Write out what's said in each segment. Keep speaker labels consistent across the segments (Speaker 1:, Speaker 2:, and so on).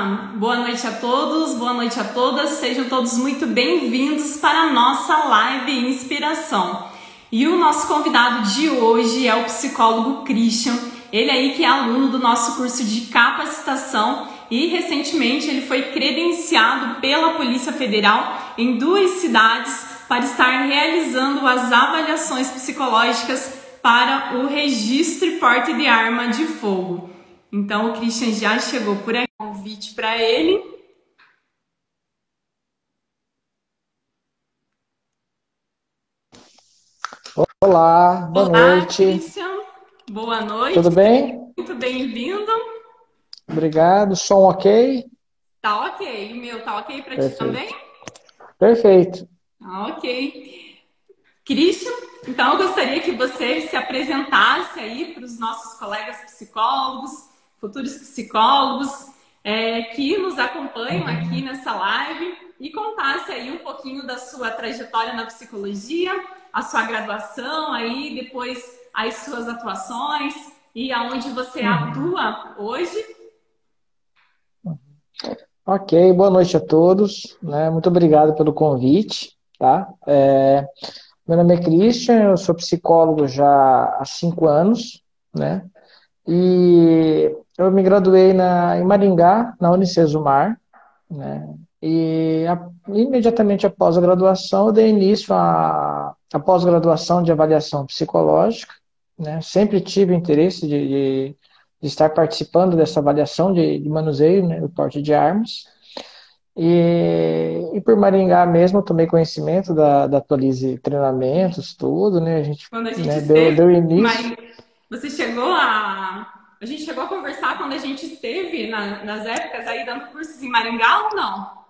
Speaker 1: Boa noite a todos, boa noite a todas, sejam todos muito bem-vindos para a nossa live Inspiração. E o nosso convidado de hoje é o psicólogo Christian, ele aí que é aluno do nosso curso de capacitação e recentemente ele foi credenciado pela Polícia Federal em 2 cidades para estar realizando as avaliações psicológicas para o registro e porte de arma de fogo. Então, o Christian já chegou por aqui, convite para ele.
Speaker 2: Olá, boa noite.
Speaker 1: Christian. Boa noite.
Speaker 2: Tudo bem?
Speaker 1: Muito bem-vindo.
Speaker 2: Obrigado. Som ok?
Speaker 1: Tá ok. O meu tá ok para ti também?
Speaker 2: Perfeito.
Speaker 1: Ok. Christian, então eu gostaria que você se apresentasse aí para os nossos colegas psicólogos, futuros psicólogos, que nos acompanham aqui nessa live e contasse aí um pouquinho da sua trajetória na psicologia, a sua graduação aí, depois as suas atuações e aonde você atua hoje.
Speaker 2: Ok, boa noite a todos, né? Muito obrigado pelo convite, tá? Meu nome é Christian, eu sou psicólogo já há 5 anos, né? E eu me graduei em Maringá, na Unicesumar, né? E imediatamente após a graduação, eu dei início à pós-graduação de avaliação psicológica, né? Sempre tive interesse de estar participando dessa avaliação de manuseio, né, do porte de armas. E por Maringá mesmo, eu tomei conhecimento da Atualize Treinamentos, tudo, né?
Speaker 1: Quando a gente
Speaker 2: né,
Speaker 1: esteve,
Speaker 2: deu início.
Speaker 1: mas você chegou a gente chegou a conversar quando a gente esteve nas épocas aí dando cursos em Maringá ou não?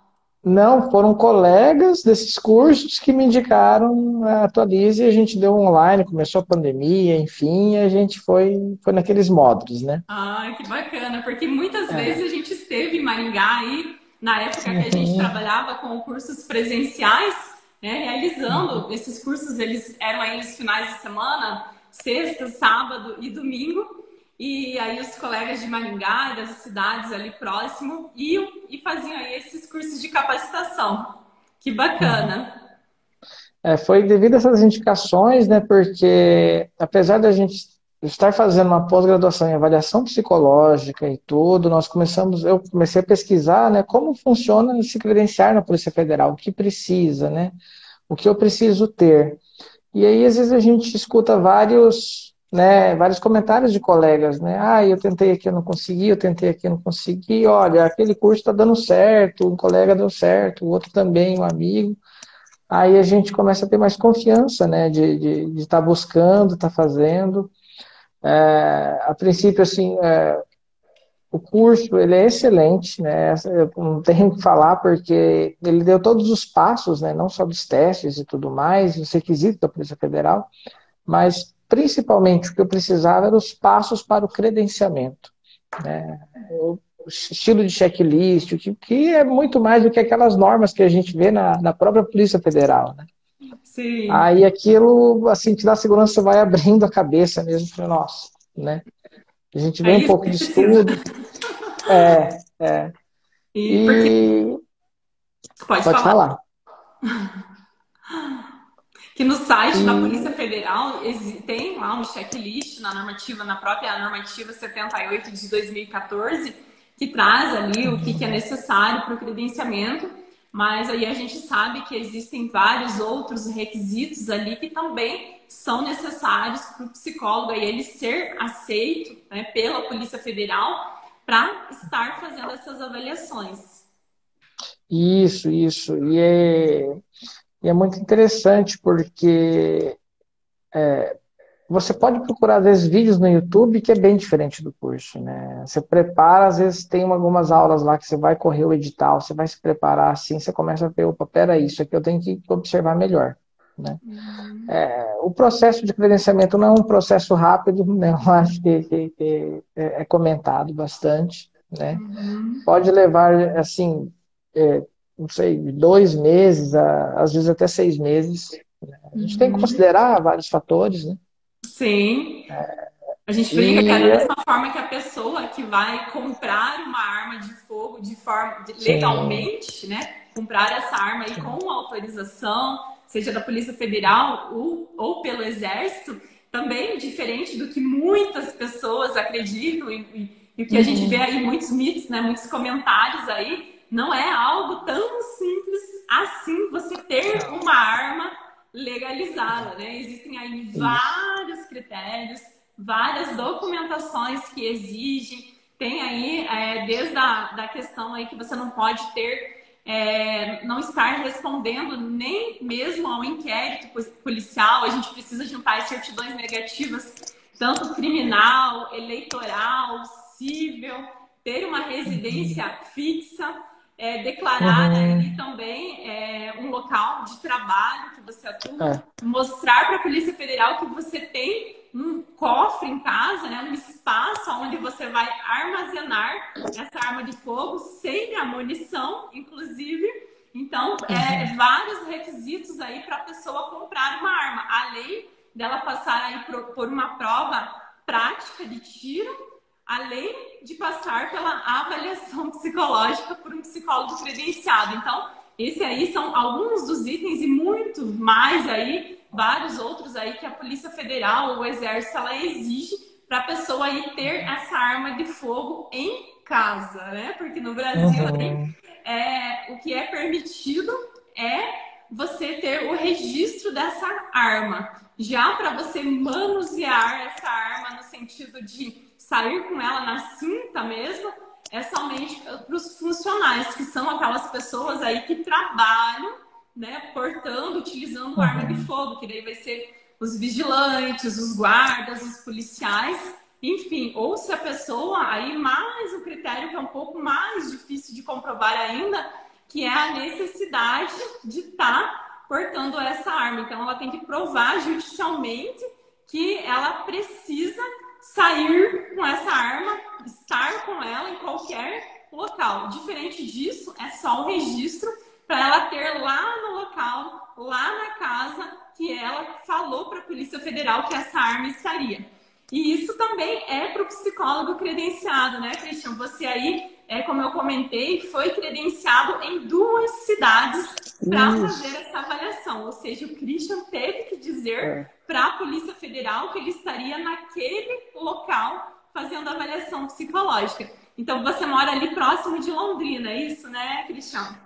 Speaker 2: Não, foram colegas desses cursos que me indicaram a Atualize e a gente deu online, começou a pandemia, enfim, e a gente foi naqueles módulos, né?
Speaker 1: Ah, que bacana, porque muitas vezes a gente esteve em Maringá aí, na época que a gente trabalhava com cursos presenciais, né, realizando esses cursos, eles eram aí nos finais de semana, sexta, sábado e domingo, e aí os colegas de Maringá e das cidades ali próximo iam e faziam aí esses cursos de capacitação. Que bacana!
Speaker 2: Foi devido a essas indicações, né? Porque apesar da gente estar fazendo uma pós-graduação em avaliação psicológica e tudo, eu comecei a pesquisar, né, como funciona se credenciar na Polícia Federal, o que precisa, né? O que eu preciso ter. E aí, às vezes, a gente escuta vários comentários de colegas, né? Ah, eu tentei aqui, eu não consegui, eu tentei aqui, eu não consegui. Olha, aquele curso está dando certo, um colega deu certo, o outro também, um amigo. Aí a gente começa a ter mais confiança, né? De estar buscando, estar fazendo. A princípio, assim, o curso, ele é excelente, né? Eu não tenho o que falar, porque ele deu todos os passos, né? Não só dos testes e tudo mais, os requisitos da Polícia Federal, mas principalmente o que eu precisava eram os passos para o credenciamento, né? O estilo de checklist, que é muito mais do que aquelas normas que a gente vê na própria Polícia Federal, né?
Speaker 1: Sim.
Speaker 2: Aí aquilo, assim, te dá segurança, vai abrindo a cabeça mesmo, para nossa, né? A gente vê
Speaker 1: É
Speaker 2: um
Speaker 1: isso
Speaker 2: pouco
Speaker 1: que
Speaker 2: de
Speaker 1: precisa.
Speaker 2: estudo,
Speaker 1: E porque
Speaker 2: e
Speaker 1: pode
Speaker 2: pode
Speaker 1: falar.
Speaker 2: falar.
Speaker 1: Que no site da
Speaker 2: E
Speaker 1: Polícia Federal tem lá um checklist na própria normativa 78 de 2014, que traz ali o que é necessário para o credenciamento, mas aí a gente sabe que existem vários outros requisitos ali que também são necessários para o psicólogo e ele ser aceito, né, pela Polícia Federal para estar fazendo essas avaliações.
Speaker 2: isso. E é muito interessante porque você pode procurar, às vezes, vídeos no YouTube que é bem diferente do curso, né? Você prepara, às vezes tem algumas aulas lá que você vai correr o edital, você vai se preparar assim, você começa a ver, opa, peraí, isso aqui eu tenho que observar melhor, né? O processo de credenciamento não é um processo rápido, né? Eu acho que é comentado bastante, né? Pode levar, assim, não sei, 2 meses, às vezes até 6 meses. A gente tem que considerar vários fatores, né?
Speaker 1: Sim. A gente brinca que é da
Speaker 2: E
Speaker 1: mesma forma que a pessoa que vai comprar uma arma de fogo de forma
Speaker 2: sim.
Speaker 1: legalmente, né, comprar essa arma aí com autorização, seja da Polícia Federal ou pelo Exército, também diferente do que muitas pessoas acreditam e o que a gente vê
Speaker 2: Uhum.
Speaker 1: aí, muitos mitos, né, muitos comentários aí, não é algo tão simples assim você ter uma arma legalizada, né? Existem aí
Speaker 2: Isso.
Speaker 1: vários critérios, várias documentações que exigem. Tem aí, desde da questão aí que você não pode ter, não estar respondendo nem mesmo ao inquérito policial, a gente precisa juntar as certidões negativas, tanto criminal, eleitoral, civil, ter uma residência fixa, declarar ali
Speaker 2: Uhum.
Speaker 1: também um local de trabalho que você atua,
Speaker 2: É.
Speaker 1: mostrar para a Polícia Federal que você tem um cofre em casa, né, um espaço onde você vai armazenar essa arma de fogo sem a munição, inclusive. Então,
Speaker 2: Uhum.
Speaker 1: vários requisitos aí para a pessoa comprar uma arma, além dela passar aí por uma prova prática de tiro, além de passar pela avaliação psicológica por um psicólogo credenciado. Então, esses aí são alguns dos itens e muito mais aí, vários outros aí que a Polícia Federal ou o Exército ela exige para a pessoa aí ter essa arma de fogo em casa, né? Porque no Brasil aí,
Speaker 2: Uhum.
Speaker 1: o que é permitido é você ter o registro dessa arma. Já para você manusear essa arma no sentido de sair com ela na cinta mesmo, é somente para os funcionários, que são aquelas pessoas aí que trabalham, né, portando, utilizando arma de
Speaker 2: Uhum.
Speaker 1: fogo, que daí vai ser os vigilantes, os guardas, os policiais, enfim, ou se a pessoa, aí mais o critério que é um pouco mais difícil de comprovar ainda, que é a necessidade de estar portando essa arma. Então, ela tem que provar judicialmente que ela precisa sair com essa arma, estar com ela em qualquer local. Diferente disso, é só o registro para ela ter lá no local, lá na casa, que ela falou para a Polícia Federal que essa arma estaria. E isso também é para o psicólogo credenciado, né, Christian? Você aí, como eu comentei, foi credenciado em 2 cidades para fazer
Speaker 2: Isso.
Speaker 1: essa avaliação. Ou seja, o Christian teve que dizer
Speaker 2: É.
Speaker 1: para a Polícia Federal que ele estaria naquele local fazendo avaliação psicológica. Então, você mora ali próximo de Londrina, é isso, né, Cristiano?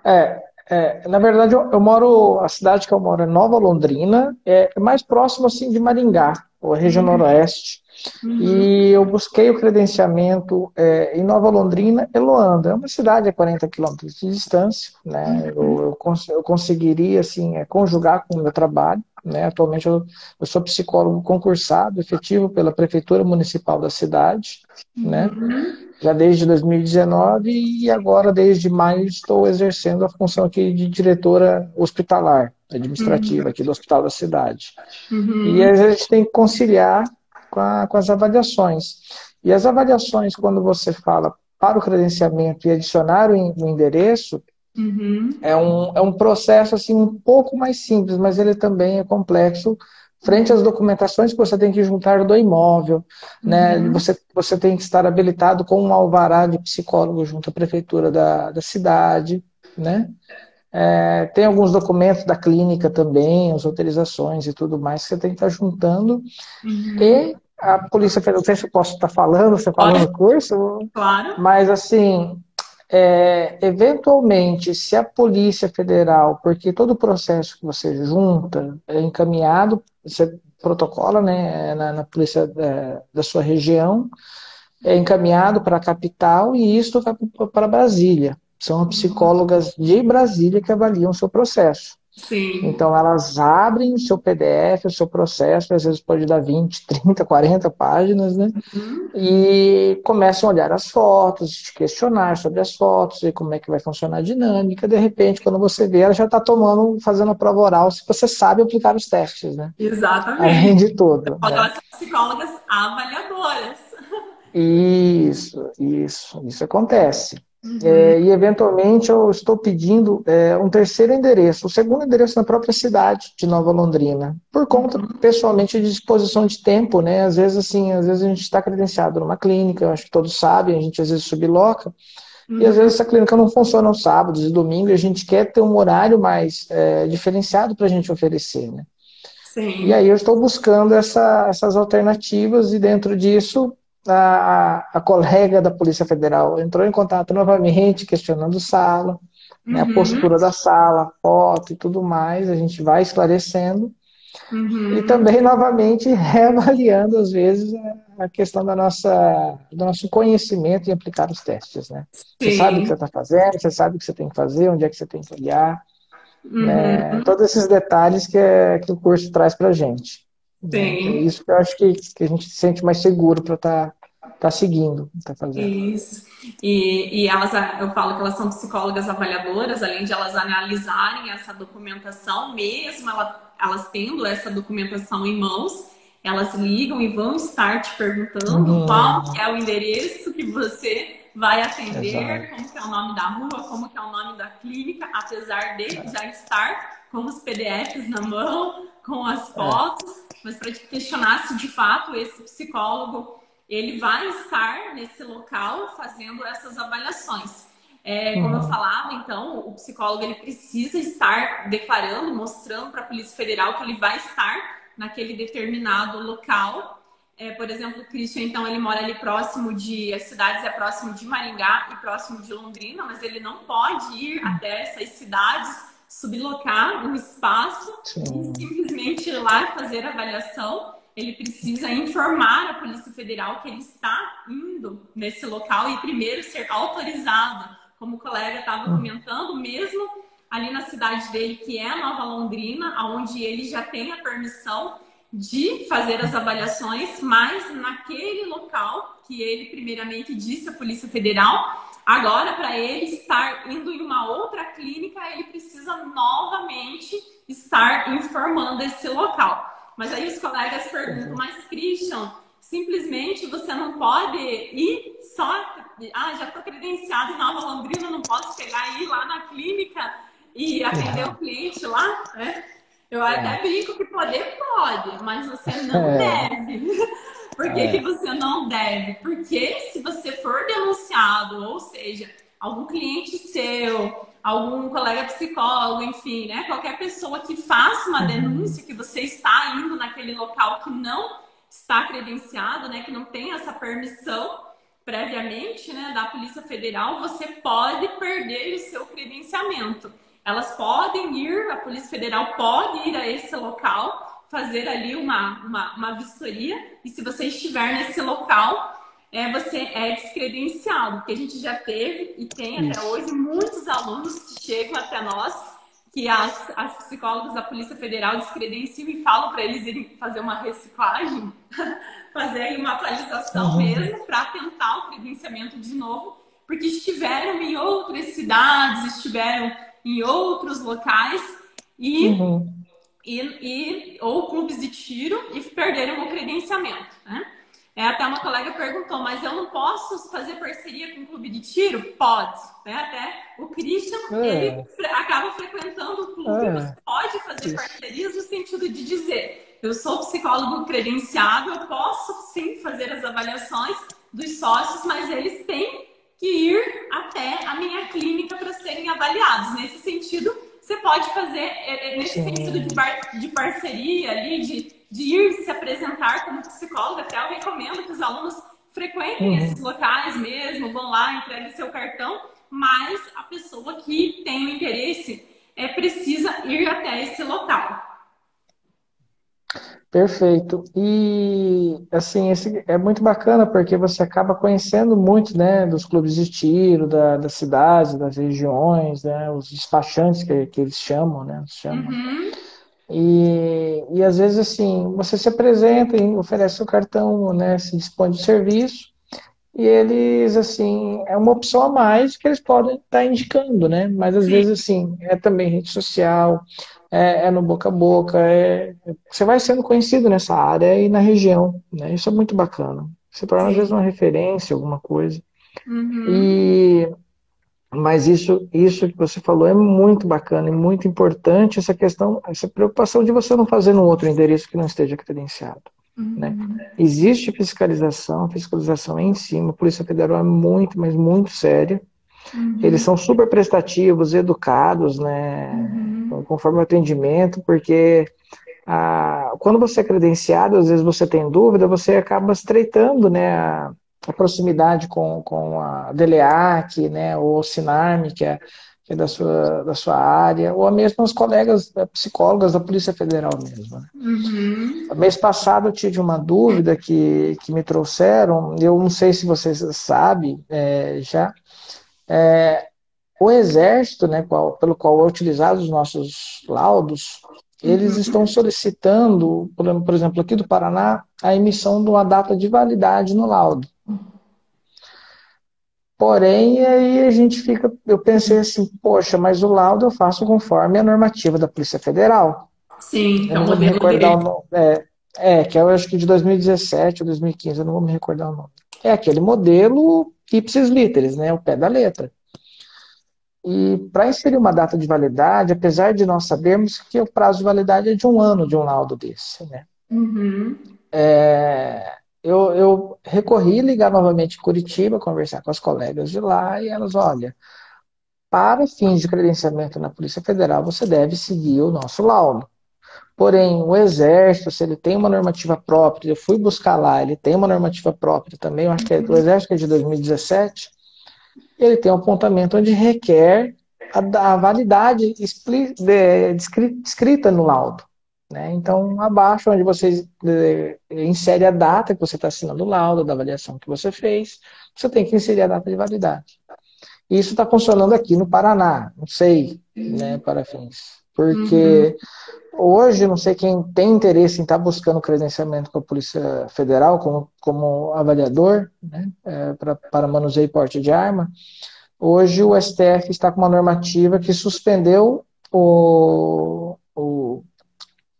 Speaker 2: Na verdade, eu moro, a cidade que eu moro é Nova Londrina, é mais próximo assim de Maringá, ou a região
Speaker 1: Uhum,
Speaker 2: noroeste.
Speaker 1: uhum,
Speaker 2: E eu busquei o credenciamento em Nova Londrina e Loanda. É uma cidade a 40 quilômetros de distância, né? Eu conseguiria assim, conjugar com o meu trabalho. Né? Atualmente eu sou psicólogo concursado, efetivo pela Prefeitura Municipal da cidade, né?
Speaker 1: uhum,
Speaker 2: Já desde 2019 e agora desde maio estou exercendo a função aqui de diretora hospitalar, administrativa
Speaker 1: uhum,
Speaker 2: aqui do Hospital da Cidade. E
Speaker 1: uhum,
Speaker 2: às vezes a gente tem que conciliar com as avaliações. E as avaliações, quando você fala para o credenciamento e adicionar o endereço,
Speaker 1: uhum,
Speaker 2: é um processo assim, um pouco mais simples, mas ele também é complexo frente às documentações que você tem que juntar do imóvel, né?
Speaker 1: uhum,
Speaker 2: Você tem que estar habilitado com um alvará de psicólogo junto à prefeitura da cidade, né? Tem alguns documentos da clínica também, as autorizações e tudo mais que você tem que estar juntando.
Speaker 1: uhum.
Speaker 2: E a Polícia Federal, não sei se eu posso estar falando, você falou
Speaker 1: Pode,
Speaker 2: no curso,
Speaker 1: claro.
Speaker 2: mas assim, eventualmente, se a Polícia Federal, porque todo o processo que você junta é encaminhado, você protocola, né, na polícia da sua região, é encaminhado para a capital e isso vai para Brasília. São psicólogas de Brasília que avaliam o seu processo.
Speaker 1: Sim.
Speaker 2: Então, elas abrem o seu PDF, o seu processo, às vezes pode dar 20, 30, 40 páginas, né?
Speaker 1: Uhum.
Speaker 2: E começam a olhar as fotos, te questionar sobre as fotos, ver como é que vai funcionar a dinâmica. De repente, quando você vê, ela já está fazendo a prova oral, se você sabe aplicar os testes, né? Além
Speaker 1: Exatamente.
Speaker 2: de tudo, né?
Speaker 1: Elas são psicólogas avaliadoras.
Speaker 2: Isso acontece.
Speaker 1: Uhum,
Speaker 2: E eventualmente eu estou pedindo um terceiro endereço, o segundo endereço na própria cidade de Nova Londrina, por conta, pessoalmente, de disposição de tempo, né? Às vezes, assim, às vezes a gente está credenciado numa clínica, eu acho que todos sabem, a gente às vezes subloca, E às
Speaker 1: Uhum.
Speaker 2: vezes essa clínica não funciona aos sábados e domingos, e a gente quer ter um horário mais diferenciado para a gente oferecer, né? E aí
Speaker 1: Sim.
Speaker 2: eu estou buscando essas alternativas e dentro disso a colega da Polícia Federal entrou em contato novamente, questionando sala, né, a
Speaker 1: Uhum.
Speaker 2: postura da sala, foto e tudo mais, a gente vai esclarecendo e
Speaker 1: Uhum.
Speaker 2: também novamente reavaliando às vezes a questão do nosso conhecimento em aplicar os testes, né? Você sabe o que você
Speaker 1: Sim.
Speaker 2: está fazendo, você sabe o que você tem que fazer, onde é que você tem que olhar,
Speaker 1: Uhum.
Speaker 2: todos esses detalhes que o curso traz para a gente. Né? Que é
Speaker 1: Sim.
Speaker 2: isso que eu acho que a gente se sente mais seguro para tá seguindo, tá fazendo.
Speaker 1: Isso. E elas, eu falo que elas são psicólogas avaliadoras, além de elas analisarem essa documentação, mesmo elas tendo essa documentação em mãos, elas ligam e vão estar te perguntando qual que
Speaker 2: Uhum,
Speaker 1: é o endereço que você vai atender,
Speaker 2: exato.
Speaker 1: como que é o nome da rua, como que é o nome da clínica, apesar de já estar com os PDFs na mão, com as
Speaker 2: É.
Speaker 1: fotos, mas para te questionar se de fato esse psicólogo ele vai estar nesse local fazendo essas avaliações. Como eu
Speaker 2: Uhum,
Speaker 1: falava, então, o psicólogo ele precisa estar declarando, mostrando para a Polícia Federal que ele vai estar naquele determinado local. Por exemplo, o Christian, então, ele mora ali próximo de... As cidades é próximo de Maringá e próximo de Londrina, mas ele não pode ir até essas cidades, sublocar um espaço e
Speaker 2: sim.
Speaker 1: simplesmente ir lá fazer a avaliação. Ele precisa informar a Polícia Federal que ele está indo nesse local e primeiro ser autorizado, como o colega estava
Speaker 2: Uhum,
Speaker 1: comentando, mesmo ali na cidade dele, que é Nova Londrina, onde ele já tem a permissão de fazer as avaliações, mas naquele local que ele primeiramente disse à Polícia Federal, agora para ele estar indo em uma outra clínica, ele precisa novamente estar informando esse local. Mas aí os colegas perguntam,
Speaker 2: perfeito.
Speaker 1: mas Christian, simplesmente você não pode ir só... já estou credenciado em Nova Londrina, não posso pegar e ir lá na clínica e atender o cliente lá, né? Eu até brinco que poder pode, mas você não
Speaker 2: É,
Speaker 1: deve. Por que que
Speaker 2: é,
Speaker 1: você não deve? Porque se você for denunciado, ou seja, algum cliente seu, algum colega psicólogo, enfim, né? Qualquer pessoa que faça uma
Speaker 2: uhum,
Speaker 1: denúncia que você está indo naquele local que não está credenciado, né? Que não tem essa permissão previamente, né? Da Polícia Federal, você pode perder o seu credenciamento. Elas podem ir, a Polícia Federal pode ir a esse local, fazer ali uma vistoria, e se você estiver nesse local, você é descredenciado, porque a gente já teve e tem até
Speaker 2: isso.
Speaker 1: hoje muitos alunos que chegam até nós, que as psicólogas da Polícia Federal descredenciam e falam para eles irem fazer uma reciclagem, fazer aí uma atualização
Speaker 2: Uhum,
Speaker 1: mesmo, para tentar o credenciamento de novo, porque estiveram em outras cidades, estiveram em outros locais e,
Speaker 2: uhum,
Speaker 1: ou clubes de tiro e perderam o credenciamento, né? Até uma colega perguntou, mas eu não posso fazer parceria com um clube de tiro? Pode, né? Até o Christian, ele
Speaker 2: é,
Speaker 1: acaba frequentando o clube, você
Speaker 2: é,
Speaker 1: pode fazer
Speaker 2: isso.
Speaker 1: parcerias no sentido de dizer, eu sou psicólogo credenciado, eu posso sim fazer as avaliações dos sócios, mas eles têm que ir até a minha clínica para serem avaliados. Nesse sentido, você pode fazer, nesse sentido
Speaker 2: Sim.
Speaker 1: de parceria ali, de ir se apresentar como psicóloga, até eu recomendo que os alunos frequentem esses
Speaker 2: Uhum.
Speaker 1: locais mesmo, vão lá, entreguem seu cartão, mas a pessoa que tem o interesse precisa ir até esse local.
Speaker 2: Perfeito. E assim, esse é muito bacana porque você acaba conhecendo muito, né, dos clubes de tiro, das cidades, das regiões, né, os despachantes que eles chamam, né, chamam.
Speaker 1: Uhum,
Speaker 2: E às vezes assim, você se apresenta e oferece o cartão, né, se dispõe do serviço e eles assim, é uma opção a mais que eles podem estar indicando, né? Mas às
Speaker 1: sim.
Speaker 2: vezes assim, é também rede social, é no boca a boca, você vai sendo conhecido nessa área e na região, né? Isso é muito bacana. Você torna às vezes uma
Speaker 1: Sim.
Speaker 2: referência, alguma coisa.
Speaker 1: Uhum,
Speaker 2: E mas isso que você falou é muito bacana e muito importante, essa questão, essa preocupação de você não fazer num outro endereço que não esteja credenciado, né?
Speaker 1: uhum,
Speaker 2: Existe fiscalização, a fiscalização é em cima, a Polícia Federal é muito, mas muito séria, Eles são super prestativos, educados, né? Conforme o atendimento, porque quando você é credenciado, às vezes você tem dúvida, você acaba estreitando, né, a proximidade com a DELEAC, né, ou o SINARME, que é da sua área, ou mesmo os colegas psicólogas da Polícia Federal mesmo. Né? Mês passado eu tive uma dúvida que me trouxeram, eu não sei se vocês sabem já, o Exército, né, pelo qual é utilizado os nossos laudos, eles estão solicitando, por exemplo, aqui do Paraná, a emissão de uma data de validade no laudo. Porém, aí eu pensei assim, poxa, mas o laudo eu faço conforme a normativa da Polícia Federal.
Speaker 1: Sim,
Speaker 2: Eu
Speaker 1: é o
Speaker 2: não vou me
Speaker 1: modelo
Speaker 2: recordar
Speaker 1: dele.
Speaker 2: o nome. Que eu acho que de 2017 ou 2015, eu não vou me recordar o nome. É aquele modelo ipsis literis, né, o pé da letra. E para inserir uma data de validade, apesar de nós sabermos que o prazo de validade é de 1 ano de um laudo desse, né? Eu recorri ligar novamente em Curitiba, conversar com as colegas de lá, e elas, olha, para fins de credenciamento na Polícia Federal, você deve seguir o nosso laudo. Porém, o Exército, se ele tem uma normativa própria, eu fui buscar lá, ele tem uma normativa própria também, eu acho que o Exército é de 2017, ele tem um apontamento onde requer a validade escrita no laudo. Né? Então, abaixo, onde você insere a data que você está assinando o laudo, da avaliação que você fez, você tem que inserir a data de validade. E isso está funcionando aqui no Paraná, não sei, né, para fins. Porque hoje, não sei quem tem interesse em estar buscando credenciamento com a Polícia Federal como avaliador, né, para manuseio e porte de arma. Hoje o STF está com uma normativa que suspendeu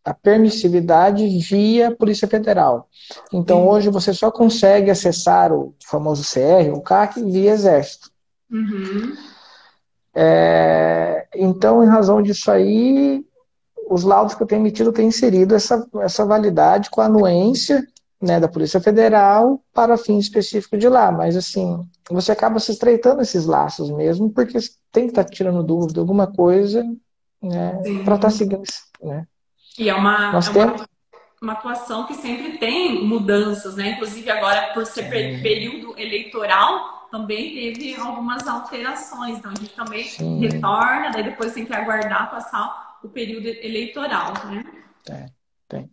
Speaker 2: a permissividade via Polícia Federal. Então hoje você só consegue acessar o famoso CR, o CAC, via Exército. Então, em razão disso aí, os laudos que eu tenho emitido têm inserido essa validade com a anuência, né, da Polícia Federal para fim específico de lá. Mas, assim, você acaba se estreitando esses laços mesmo, porque você tem que estar tirando dúvida, alguma coisa, né, para estar seguindo. Né.
Speaker 1: E é uma,
Speaker 2: Nós temos...
Speaker 1: uma atuação que sempre tem mudanças, né? Inclusive agora, por ser período eleitoral, também teve algumas alterações. Então, a gente também retorna, daí depois tem que aguardar passar o período eleitoral, né?
Speaker 2: Tem.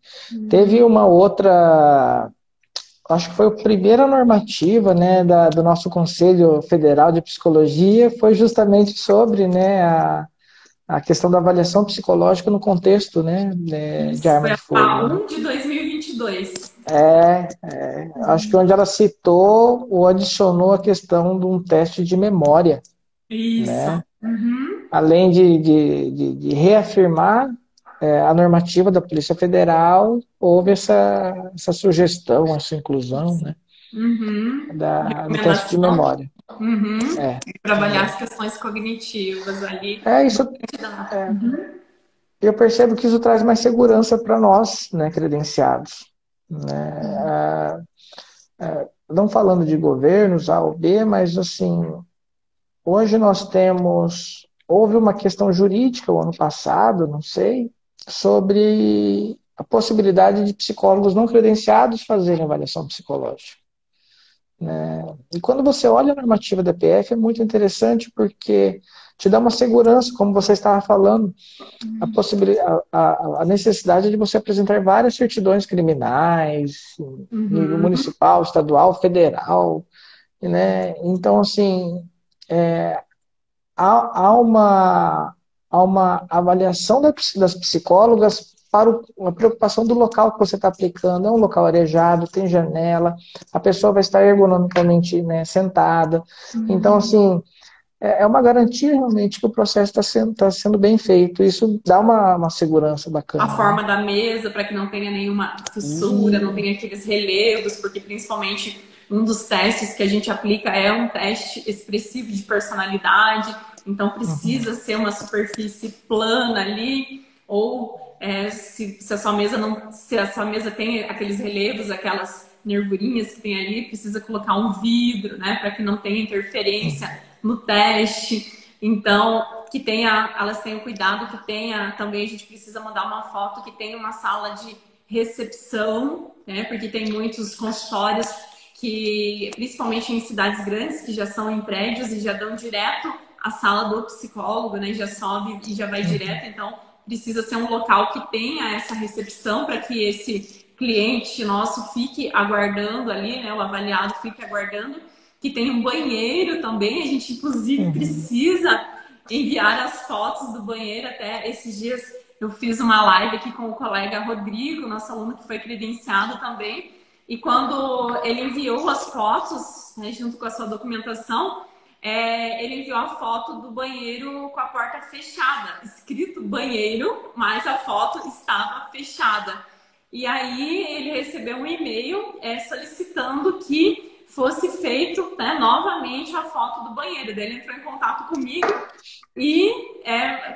Speaker 2: Teve uma outra, acho que foi a primeira normativa, né, do nosso Conselho Federal de Psicologia, foi justamente sobre, né, a questão da avaliação psicológica no contexto, né, de arma de fogo.
Speaker 1: Foi a 1 de 2022.
Speaker 2: Acho que onde ela citou ou adicionou a questão de um teste de memória.
Speaker 1: Isso.
Speaker 2: Né? Além de reafirmar a normativa da Polícia Federal, houve essa sugestão, essa inclusão, né? Do teste de memória.
Speaker 1: Para avaliar as questões cognitivas ali.
Speaker 2: Eu percebo que isso traz mais segurança para nós, né, credenciados. Né? Não falando de governos A ou B, mas assim, hoje nós temos... Houve uma questão jurídica o ano passado, não sei, sobre a possibilidade de psicólogos não credenciados fazerem avaliação psicológica. Né? E quando você olha a normativa da PF, é muito interessante porque te dá uma segurança, como você estava falando, a necessidade de você apresentar várias certidões criminais, nível municipal, estadual, federal, né? Então, assim, há uma avaliação das psicólogas para a preocupação do local que você está aplicando. É um local arejado, tem janela, a pessoa vai estar ergonomicamente, né, sentada. Então, assim, é uma garantia realmente que o processo está sendo bem feito. Isso dá uma segurança bacana.
Speaker 1: A forma da mesa, para que não tenha nenhuma fissura, não tenha aqueles relevos, porque principalmente um dos testes que a gente aplica é um teste expressivo de personalidade, então precisa ser uma superfície plana ali, ou se a sua mesa não, se a sua mesa tem aqueles relevos, aquelas nervurinhas que tem ali, precisa colocar um vidro, né, para que não tenha interferência no teste. Então, elas tenham cuidado, que tenha, também a gente precisa mandar uma foto que tenha uma sala de recepção, né? Porque tem muitos consultórios que, principalmente em cidades grandes, que já são em prédios e já dão direto à sala do psicólogo, né? Já sobe e já vai direto, então precisa ser um local que tenha essa recepção para que esse cliente nosso fique aguardando ali, né? O avaliado fique aguardando, que tenha um banheiro também, a gente inclusive precisa enviar as fotos do banheiro. Até esses dias eu fiz uma live aqui com o colega Rodrigo, nosso aluno que foi credenciado também, e quando ele enviou as fotos, né, junto com a sua documentação, ele enviou a foto do banheiro com a porta fechada, escrito banheiro, mas a foto estava fechada. E aí ele recebeu um e-mail solicitando que fosse feito, né, novamente a foto do banheiro. Daí ele entrou em contato comigo e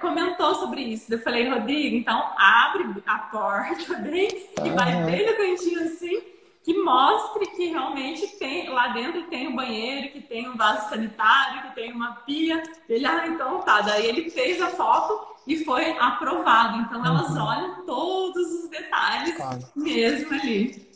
Speaker 1: comentou sobre isso. Eu falei, Rodrigo, então abre a porta bem e vai bem no cantinho assim, que mostre que realmente tem, lá dentro tem um banheiro, que tem um vaso sanitário, que tem uma pia. Ele, então tá. Daí ele fez a foto e foi aprovado. Então elas olham todos os detalhes mesmo ali.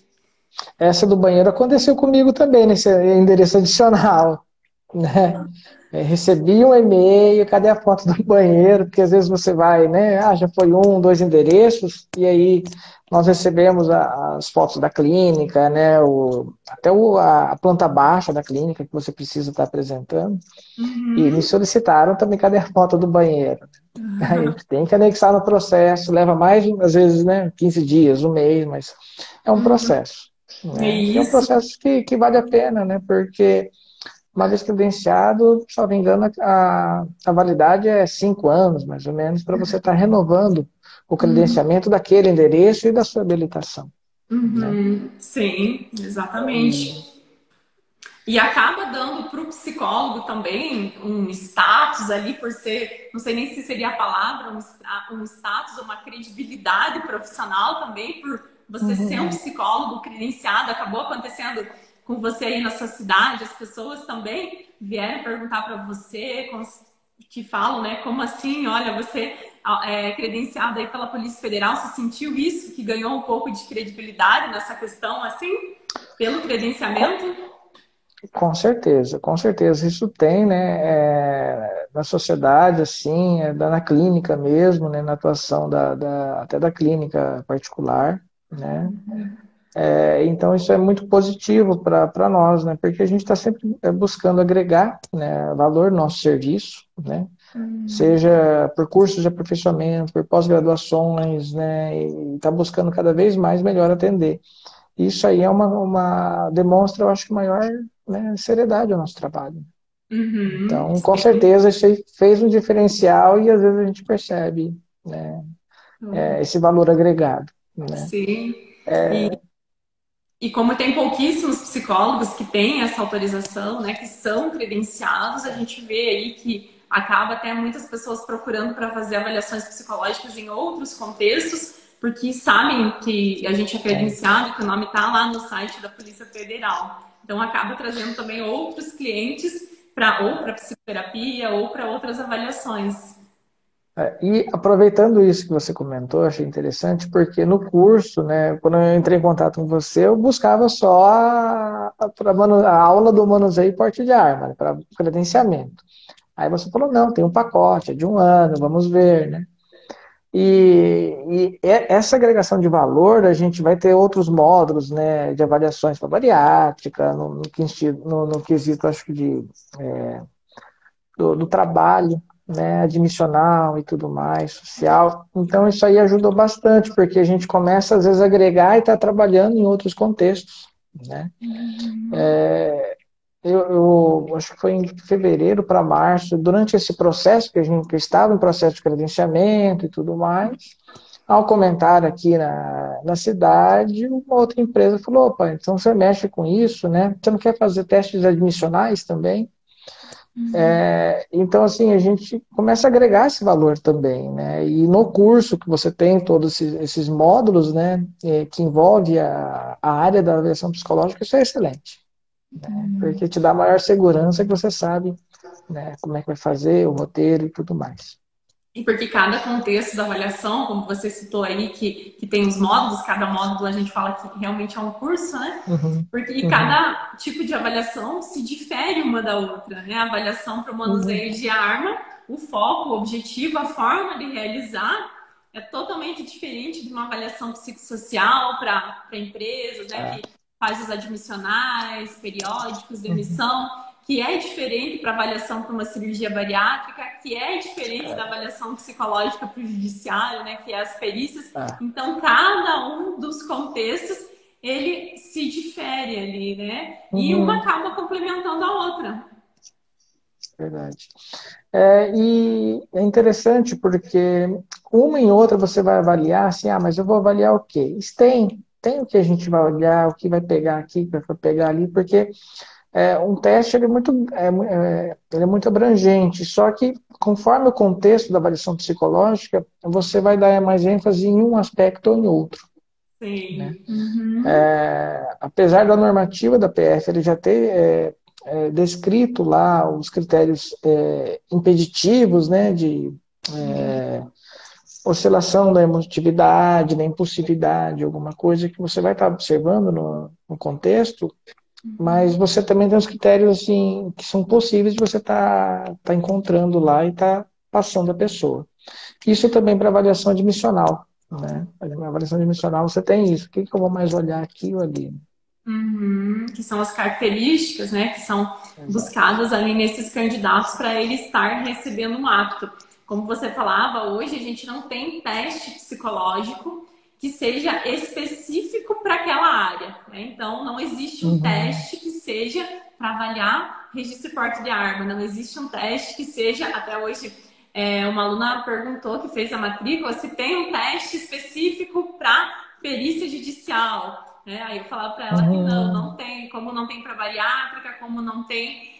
Speaker 2: Essa do banheiro aconteceu comigo também, nesse endereço adicional, né? Recebi um e-mail, cadê a foto do banheiro? Porque às vezes você vai, né? Já foi 1, 2 endereços, e aí nós recebemos as fotos da clínica, né? Até a planta baixa da clínica que você precisa estar apresentando. E me solicitaram também, cadê a foto do banheiro? Aí tem que anexar no processo, leva mais, às vezes, né? 15 dias, 1 mês, mas é um processo. Né? É um processo que vale a pena, né? Porque uma vez credenciado, se não me engano, a validade é 5 anos, mais ou menos, para você estar renovando o credenciamento daquele endereço e da sua habilitação. Né?
Speaker 1: Sim, exatamente. E acaba dando para o psicólogo também um status ali, por ser, não sei nem se seria a palavra, um status, uma credibilidade profissional também, por você ser um psicólogo credenciado. Acabou acontecendo com você aí na sua cidade, as pessoas também vieram perguntar para você, que falam, né, como assim, olha, você é credenciado aí pela Polícia Federal, você sentiu isso, que ganhou um pouco de credibilidade nessa questão, assim, pelo credenciamento?
Speaker 2: Com certeza, com certeza. Isso tem, né, na sociedade, assim, na clínica mesmo, né, na atuação até da clínica particular, né. Então isso é muito positivo para nós, né, porque a gente está sempre buscando agregar, né, valor no nosso serviço, né, seja por cursos de aperfeiçoamento, por pós-graduações, né, e está buscando cada vez mais melhor atender. Isso aí demonstra, eu acho que maior, né, seriedade ao nosso trabalho. Então, com certeza, isso aí fez um diferencial e às vezes a gente percebe, né, esse valor agregado. Né?
Speaker 1: Sim. E como tem pouquíssimos psicólogos que têm essa autorização, né, que são credenciados, a gente vê aí que acaba até muitas pessoas procurando para fazer avaliações psicológicas em outros contextos, porque sabem que a gente é credenciado, que o nome está lá no site da Polícia Federal. Então acaba trazendo também outros clientes ou para psicoterapia ou para outras avaliações.
Speaker 2: E aproveitando isso que você comentou, achei interessante, porque no curso, né, quando eu entrei em contato com você, eu buscava só a aula do manuseio e porte de arma, né, para credenciamento. Aí você falou, não, tem um pacote, é de 1 ano, vamos ver, né? E essa agregação de valor, a gente vai ter outros módulos, né, de avaliações para bariátrica, no quesito, acho que do trabalho, né, admissional e tudo mais, social. Então isso aí ajudou bastante, porque a gente começa às vezes a agregar e está trabalhando em outros contextos, né? Eu acho que foi em fevereiro para março, durante esse processo, que eu estava em processo de credenciamento e tudo mais, ao comentar aqui na cidade, uma outra empresa falou, opa, então você mexe com isso, né? Você não quer fazer testes admissionais também? Então, assim, a gente começa a agregar esse valor também, né? E no curso que você tem todos esses módulos, né, que envolve a área da avaliação psicológica, isso é excelente. Né? Porque te dá maior segurança que você sabe né? Como é que vai fazer, o roteiro e tudo mais.
Speaker 1: E porque cada contexto da avaliação, como você citou aí, que tem os módulos, cada módulo a gente fala que realmente é um curso, né?
Speaker 2: Uhum,
Speaker 1: Porque
Speaker 2: uhum,
Speaker 1: cada tipo de avaliação se difere uma da outra, né? A avaliação para o
Speaker 2: uhum.
Speaker 1: manuseio de arma, o foco, o objetivo, a forma de realizar é totalmente diferente de uma avaliação psicossocial para empresas, né?
Speaker 2: É.
Speaker 1: Que faz os admissionais, periódicos de
Speaker 2: Uhum,
Speaker 1: emissão, que é diferente para avaliação para uma cirurgia bariátrica, que é diferente da
Speaker 2: é,
Speaker 1: avaliação psicológica para o judiciário, né? Que é as perícias.
Speaker 2: é.
Speaker 1: Então, cada um dos contextos ele se difere ali, né? E uma
Speaker 2: Uhum,
Speaker 1: acaba complementando a outra.
Speaker 2: verdade. E é interessante porque uma em outra você vai avaliar assim, mas eu vou avaliar o quê? Isso tem o que a gente vai olhar, o que vai pegar aqui, o que vai pegar ali, porque um teste ele é muito abrangente, só que conforme o contexto da avaliação psicológica, você vai dar mais ênfase em um aspecto ou em outro, né?
Speaker 1: Sim. Uhum.
Speaker 2: Apesar da normativa da PF ele já ter descrito lá os critérios impeditivos, né, de oscilação da emotividade, da impulsividade, alguma coisa que você vai estar observando no contexto, mas você também tem os critérios assim que são possíveis de você tá encontrando lá e tá passando a pessoa. Isso também para avaliação admissional, né? Na avaliação admissional você tem isso. O que que eu vou mais olhar aqui ou ali?
Speaker 1: Uhum. Que são as características, né, que são
Speaker 2: Exato.
Speaker 1: buscadas ali nesses candidatos para ele estar recebendo um apto. Como você falava, hoje a gente não tem teste psicológico que seja específico para aquela área, né? Então, não existe um
Speaker 2: Uhum.
Speaker 1: teste que seja para avaliar registro e porte de arma, não existe um teste que seja, até hoje, uma aluna perguntou que fez a matrícula se tem um teste específico para perícia judicial. Né? Aí eu falava para ela que não
Speaker 2: Uhum.
Speaker 1: tem, como não tem para bariátrica, como não tem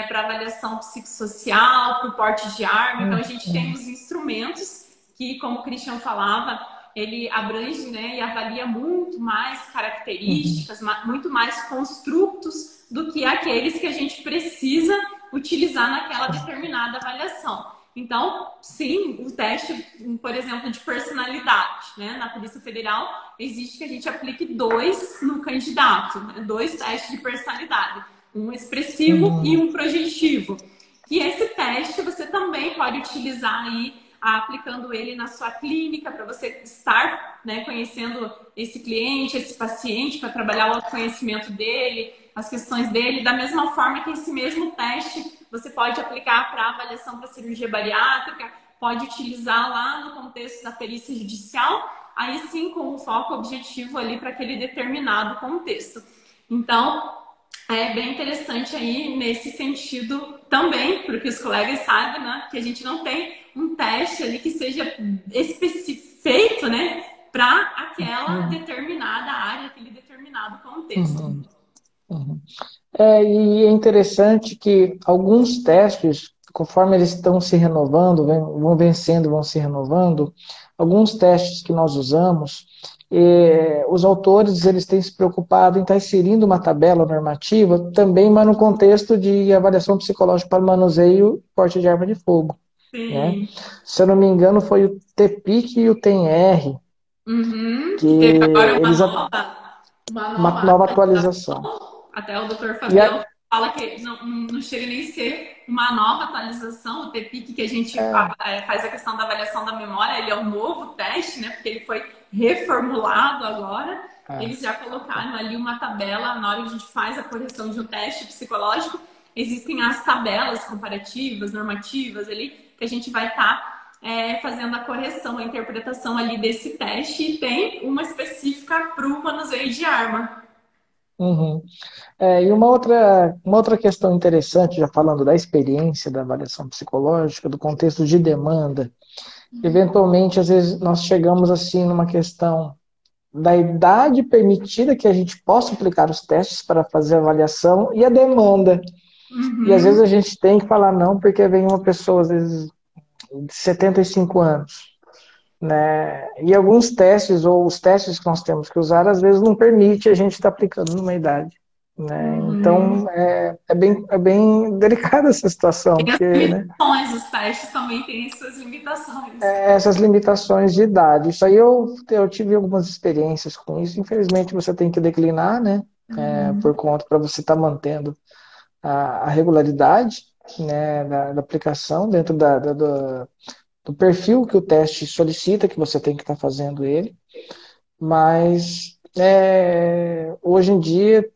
Speaker 1: para avaliação psicossocial, para o porte de arma. Então a gente tem
Speaker 2: Uhum.
Speaker 1: os instrumentos que, como o Christian falava, ele abrange, né, e avalia muito mais
Speaker 2: Uhum.
Speaker 1: características, muito mais construtos do que aqueles que a gente precisa utilizar naquela determinada avaliação. Então, sim, o teste, por exemplo, de personalidade, né? Na Polícia Federal, existe que a gente aplique dois no candidato, né? Dois testes de personalidade, um expressivo e
Speaker 2: Uhum.
Speaker 1: um projetivo. E esse teste você também pode utilizar aí, aplicando ele na sua clínica, para você estar, né, conhecendo esse cliente, esse paciente, para trabalhar o autoconhecimento dele, as questões dele, da mesma forma que esse mesmo teste você pode aplicar para avaliação para cirurgia bariátrica, pode utilizar lá no contexto da perícia judicial, aí sim com o foco objetivo ali para aquele determinado contexto. Então, é bem interessante aí nesse sentido também, porque os colegas sabem, né, que a gente não tem um teste ali que seja feito, né, para aquela
Speaker 2: Uhum.
Speaker 1: determinada área, aquele determinado contexto.
Speaker 2: Uhum. Uhum. E é interessante que alguns testes, conforme eles estão se renovando, vão vencendo, vão se renovando, alguns testes que nós usamos, os autores eles têm se preocupado em estar inserindo uma tabela normativa também, mas no contexto de avaliação psicológica para manuseio e porte de arma de fogo, né?
Speaker 1: Sim.
Speaker 2: Se eu não me engano, foi o TPIC e o TNR,
Speaker 1: Uhum.
Speaker 2: que
Speaker 1: Que teve agora
Speaker 2: eles
Speaker 1: uma
Speaker 2: uma
Speaker 1: nova
Speaker 2: nova atualização.
Speaker 1: atualização. Até o doutor
Speaker 2: E a,
Speaker 1: Fabião fala que não chega nem a ser uma nova atualização. O TPIC que a gente faz a questão da avaliação da memória, ele é um novo teste, né? Porque ele foi reformulado agora.
Speaker 2: é,
Speaker 1: Eles já colocaram ali uma tabela, na hora que a gente faz a correção de um teste psicológico, existem as tabelas comparativas, normativas ali, que a gente vai estar fazendo a correção, a interpretação ali desse teste, e tem uma específica para o manuseio de arma.
Speaker 2: uhum. E uma outra questão interessante, já falando da experiência da avaliação psicológica, do contexto de demanda, eventualmente, às vezes, nós chegamos assim numa questão da idade permitida que a gente possa aplicar os testes para fazer a avaliação e a demanda. E às vezes
Speaker 1: Uhum.
Speaker 2: a gente tem que falar não, porque vem uma pessoa, às vezes, de 75 anos, né? E alguns testes, ou os testes que nós temos que usar, às vezes não permite a gente estar aplicando numa idade. né?
Speaker 1: Uhum.
Speaker 2: Então, é bem delicada essa situação,
Speaker 1: Tem as
Speaker 2: porque, né,
Speaker 1: limitações, os testes também têm suas limitações.
Speaker 2: essas limitações de idade. Isso aí eu tive algumas experiências com isso. Infelizmente, você tem que declinar, né? Por
Speaker 1: Uhum.
Speaker 2: conta para você estar mantendo a regularidade, né, da aplicação dentro do perfil que o teste solicita, que você tem que estar fazendo ele. Mas hoje em dia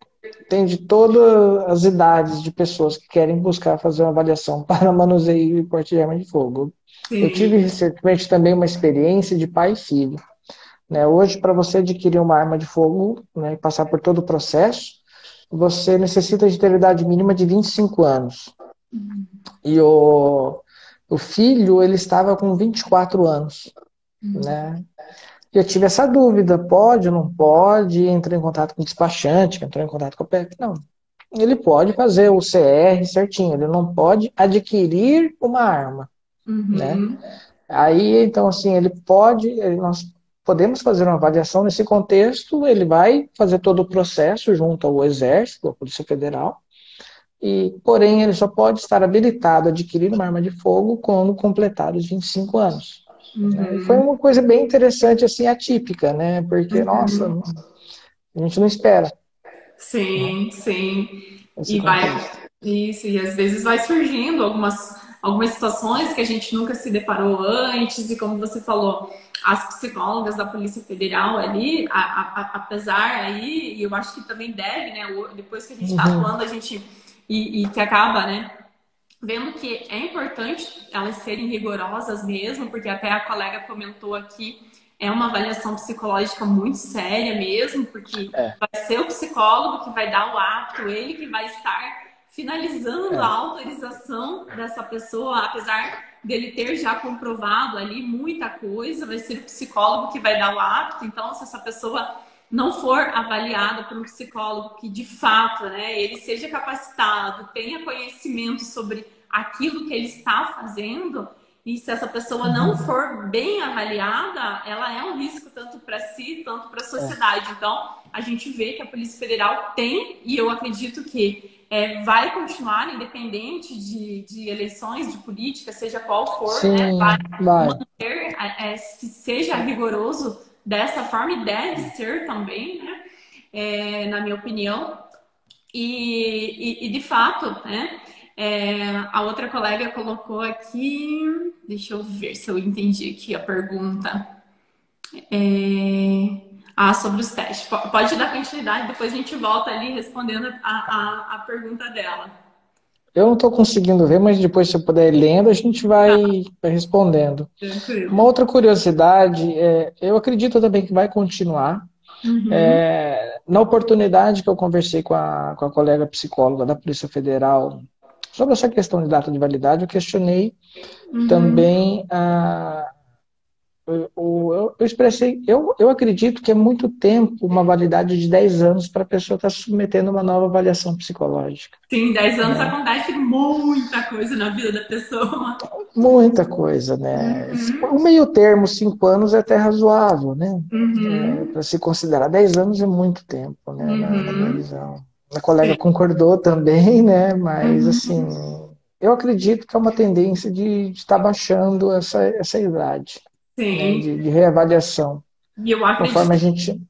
Speaker 2: tem de todas as idades de pessoas que querem buscar fazer uma avaliação para manuseio e porte de arma de fogo. Eu tive
Speaker 1: Sim.
Speaker 2: recentemente também uma experiência de pai e filho. Né? Hoje, para você adquirir uma arma de fogo, né, e passar por todo o processo, você necessita de ter idade mínima de 25 anos. E o filho, ele estava com 24 anos. Né? E eu tive essa dúvida, pode ou não pode? Entrei em contato com o despachante, entrou em contato com a PEC. Não, ele pode fazer o CR certinho, ele não pode adquirir uma arma, né?
Speaker 1: Uhum.
Speaker 2: Aí, então, assim, nós podemos fazer uma avaliação nesse contexto, ele vai fazer todo o processo junto ao Exército, à Polícia Federal, porém, ele só pode estar habilitado a adquirir uma arma de fogo quando completar os 25 anos. Né? E foi
Speaker 1: Uhum.
Speaker 2: uma coisa bem interessante, assim, atípica, né? Porque, nossa,
Speaker 1: Uhum.
Speaker 2: a gente não espera, né?
Speaker 1: Sim, sim.
Speaker 2: Esse
Speaker 1: E vai
Speaker 2: contexto.
Speaker 1: isso, e às vezes vai surgindo algumas situações que a gente nunca se deparou antes, e como você falou, as psicólogas da Polícia Federal ali, apesar aí, e eu acho que também deve, né? Depois que a gente está
Speaker 2: Uhum.
Speaker 1: atuando, a gente e que acaba, né? Vendo que é importante elas serem rigorosas mesmo, porque até a colega comentou aqui, é uma avaliação psicológica muito séria mesmo, porque
Speaker 2: É,
Speaker 1: vai ser o psicólogo que vai dar o ato, ele que vai estar finalizando a
Speaker 2: é.
Speaker 1: autorização dessa pessoa, apesar dele ter já comprovado ali muita coisa, vai ser o psicólogo que vai dar o ato. Então, se essa pessoa não for avaliada por um psicólogo que de fato, né, ele seja capacitado, tenha conhecimento sobre aquilo que ele está fazendo, e se essa pessoa não
Speaker 2: Uhum.
Speaker 1: for bem avaliada, ela é um risco tanto para si, tanto para a
Speaker 2: É.
Speaker 1: sociedade. Então, a gente vê que a Polícia Federal tem, e eu acredito que vai continuar, independente de eleições, de política, seja qual for, né, vai
Speaker 2: Sim, vai.
Speaker 1: manter que seja rigoroso dessa forma, e deve ser também, né, na minha opinião. E de fato, né, a outra colega colocou aqui, deixa eu ver se eu entendi aqui a pergunta. Sobre os testes. Pode dar continuidade, depois a gente volta ali respondendo a pergunta dela.
Speaker 2: Eu não estou conseguindo ver, mas depois, se eu puder ir lendo, a gente
Speaker 1: Tá,
Speaker 2: vai respondendo. Uma
Speaker 1: tranquilo.
Speaker 2: outra curiosidade, eu acredito também que vai continuar.
Speaker 1: Uhum,
Speaker 2: Na oportunidade que eu conversei com a colega psicóloga da Polícia Federal sobre essa questão de data de validade, eu questionei
Speaker 1: uhum.
Speaker 2: também eu expressei, eu acredito que é muito tempo, uma validade de 10 anos para a pessoa estar se submetendo a uma nova avaliação psicológica,
Speaker 1: Sim, 10 anos
Speaker 2: né?
Speaker 1: acontece muita coisa na vida da pessoa.
Speaker 2: Muita coisa, né?
Speaker 1: Uhum,
Speaker 2: O meio termo, 5 anos, é até razoável, né?
Speaker 1: uhum,
Speaker 2: Para se considerar 10 anos é muito tempo, né? Na minha
Speaker 1: uhum.
Speaker 2: visão. A colega
Speaker 1: Sim,
Speaker 2: concordou também, né? Mas, assim,
Speaker 1: uhum.
Speaker 2: eu acredito que é uma tendência de estar baixando essa idade, né?
Speaker 1: Sim.
Speaker 2: De reavaliação.
Speaker 1: E eu
Speaker 2: Conforme
Speaker 1: acredito
Speaker 2: a gente.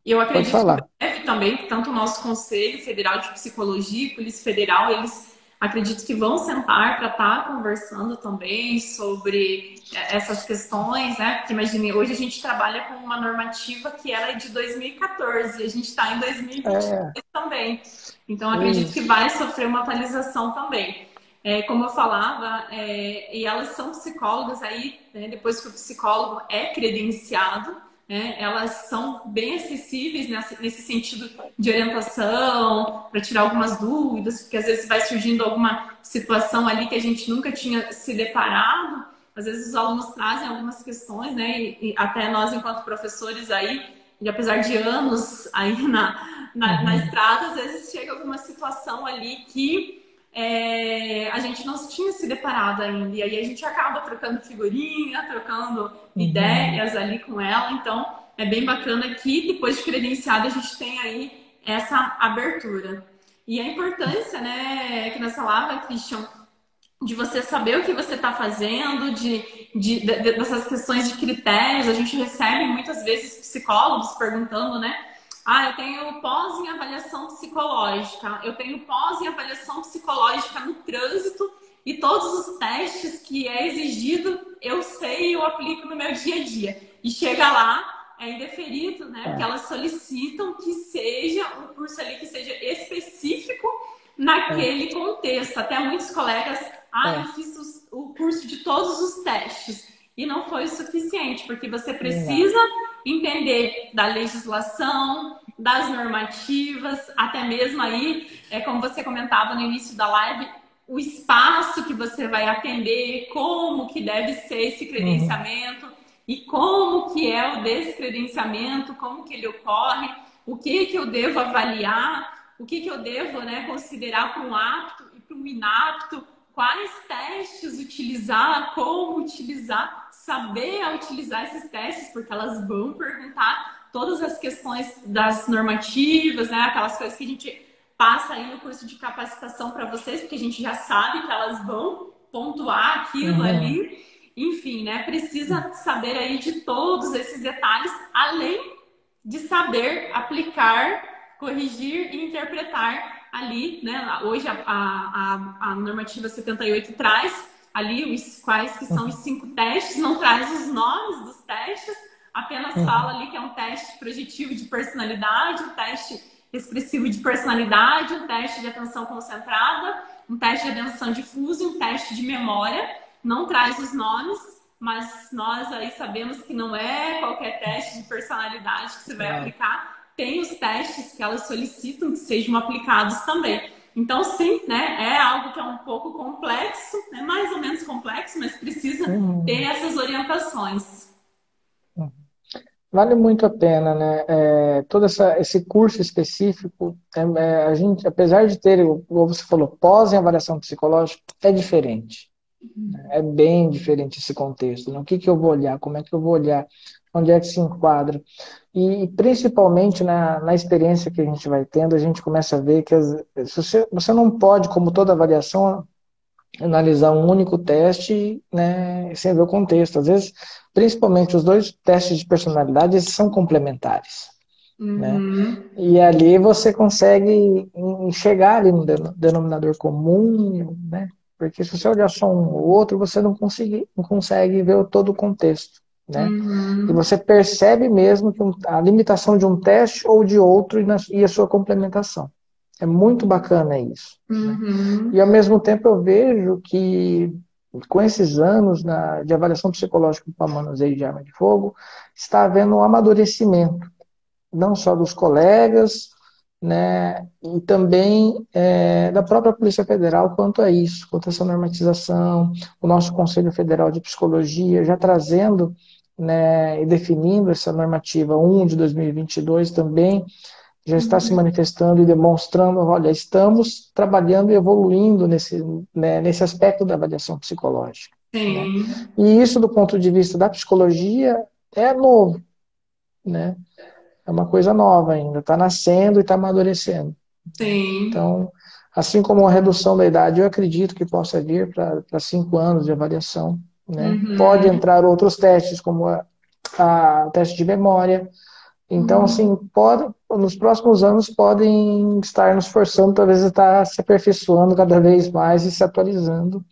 Speaker 1: Eu
Speaker 2: Pode
Speaker 1: acredito que
Speaker 2: falar.
Speaker 1: deve também, que tanto o nosso Conselho Federal de Psicologia e Polícia Federal, eles acredito que vão sentar para estar conversando também sobre essas questões, né? Porque imagine, hoje a gente trabalha com uma normativa que ela é de 2014 e a gente está em 2022
Speaker 2: É,
Speaker 1: também. Então acredito que
Speaker 2: isso.
Speaker 1: vai sofrer uma atualização também. Como eu falava, e elas são psicólogas aí, né, depois que o psicólogo é credenciado, né, elas são bem acessíveis nesse sentido de orientação, para tirar algumas dúvidas, porque às vezes vai surgindo alguma situação ali que a gente nunca tinha se deparado. Às vezes os alunos trazem algumas questões, né? E até nós, enquanto professores aí, e apesar de anos aí na
Speaker 2: Uhum.
Speaker 1: estrada, às vezes chega alguma situação ali que a gente não tinha se deparado ainda. E aí a gente acaba trocando figurinha, trocando
Speaker 2: Uhum.
Speaker 1: ideias ali com ela. Então, é bem bacana que depois de credenciado a gente tem aí essa abertura. E a importância, né, que nessa palavra, Christian, de você saber o que você está fazendo, dessas questões de critérios. A gente recebe muitas vezes psicólogos perguntando, né? Ah, eu tenho pós em avaliação psicológica, eu tenho pós em avaliação psicológica no trânsito e todos os testes que é exigido, eu sei, eu aplico no meu dia a dia. E chega lá, é indeferido, né? Porque elas solicitam que seja um curso ali que seja específico naquele contexto. Até muitos colegas, eu fiz o curso de todos os testes. E não foi o suficiente, porque você precisa entender da legislação, das normativas, até mesmo aí, como você comentava no início da live, o espaço que você vai atender, como que deve ser esse credenciamento e como que é o descredenciamento, como que ele ocorre, o que que eu devo avaliar, o que que eu devo, né, considerar para um apto e para um inapto, quais testes utilizar, como utilizar, saber utilizar esses testes, porque elas vão perguntar todas as questões das normativas, né, aquelas coisas que a gente passa aí no curso de capacitação para vocês, porque a gente já sabe que elas vão pontuar aquilo ali. Enfim, né, precisa saber aí de todos esses detalhes, além de saber aplicar, corrigir e interpretar ali, né? Hoje a normativa 78 traz ali quais que são os 5 testes, não traz os nomes dos testes, apenas fala ali que é um teste projetivo de personalidade, um teste expressivo de personalidade, um teste de atenção concentrada, um teste de atenção difusa e um teste de memória. Não traz os nomes, mas nós aí sabemos que não é qualquer teste de personalidade que você vai aplicar. Tem os testes que elas solicitam que sejam aplicados também. Então, sim, né, é algo que é um pouco complexo, né, mais ou menos complexo, mas precisa ter essas orientações.
Speaker 2: Vale muito a pena, né? Todo esse curso específico, a gente, apesar de ter, como você falou, pós em avaliação psicológica, é diferente. É bem diferente esse contexto, né? O que que eu vou olhar, como é que eu vou olhar, onde é que se enquadra. E principalmente na experiência que a gente vai tendo, a gente começa a ver que você não pode, como toda avaliação, analisar um único teste, né, sem ver o contexto. Às vezes, principalmente os dois testes de personalidade, eles são complementares. Né? E ali você consegue chegar ali no denominador comum, né? Porque se você olhar só um ou outro, você não consegue ver todo o contexto. Né? E você percebe mesmo que a limitação de um teste ou de outro e a sua complementação. É muito bacana isso. Né? E ao mesmo tempo eu vejo que com esses anos de avaliação psicológica para manuseio de arma de fogo, está havendo um amadurecimento, não só dos colegas, né, e também da própria Polícia Federal quanto a isso, quanto a essa normatização, o nosso Conselho Federal de Psicologia já trazendo, né, e definindo essa normativa 1 de 2022 também, já está se manifestando e demonstrando, olha, estamos trabalhando e evoluindo nesse aspecto da avaliação psicológica. Né? E isso, do ponto de vista da psicologia, é novo, né? É uma coisa nova ainda, está nascendo e está amadurecendo.
Speaker 1: Sim.
Speaker 2: Então, assim como a redução da idade, eu acredito que possa vir para 5 anos de avaliação. Né? Pode entrar outros testes, como o teste de memória. Então, assim, nos próximos anos podem estar nos forçando, talvez, a estar se aperfeiçoando cada vez mais e se atualizando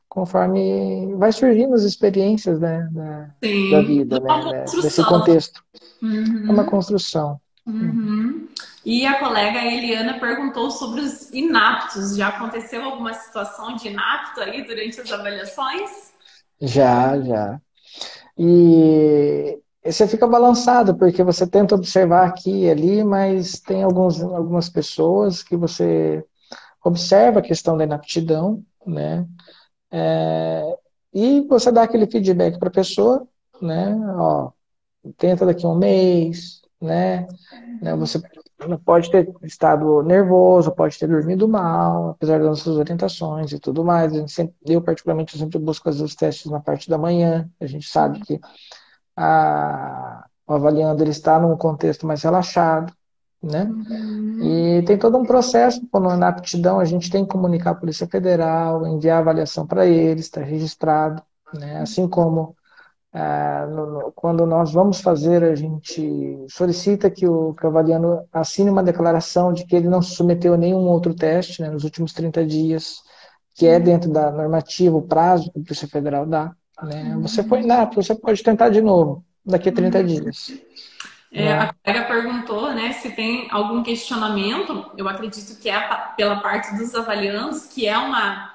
Speaker 2: conforme vai surgindo as experiências, né, da vida, né, desse contexto. É uma construção.
Speaker 1: E a colega Eliana perguntou sobre os inaptos. Já aconteceu alguma situação de inapto aí durante as avaliações?
Speaker 2: Já. E você fica balançado, porque você tenta observar aqui e ali, mas tem algumas pessoas que você observa a questão da inaptidão, né? E você dá aquele feedback para a pessoa, né? Ó, tenta daqui a um mês, né? Você pode ter estado nervoso, pode ter dormido mal, apesar das nossas orientações e tudo mais. Eu, particularmente, eu sempre busco fazer os testes na parte da manhã. A gente sabe que o avaliando ele está num contexto mais relaxado, né?
Speaker 1: Uhum.
Speaker 2: E tem todo um processo, quando na aptidão a gente tem que comunicar à Polícia Federal, enviar a avaliação para eles, está registrado, né? Assim como quando nós vamos fazer, a gente solicita que o avaliando assine uma declaração de que ele não se submeteu a nenhum outro teste, né, nos últimos 30 dias, que é dentro da normativa, o prazo que a Polícia Federal dá, né? Você foi inapto, você pode tentar de novo daqui a 30 dias,
Speaker 1: A
Speaker 2: né?
Speaker 1: colega perguntou, né, se tem algum questionamento. Eu acredito que é pela parte dos avaliandos, que é uma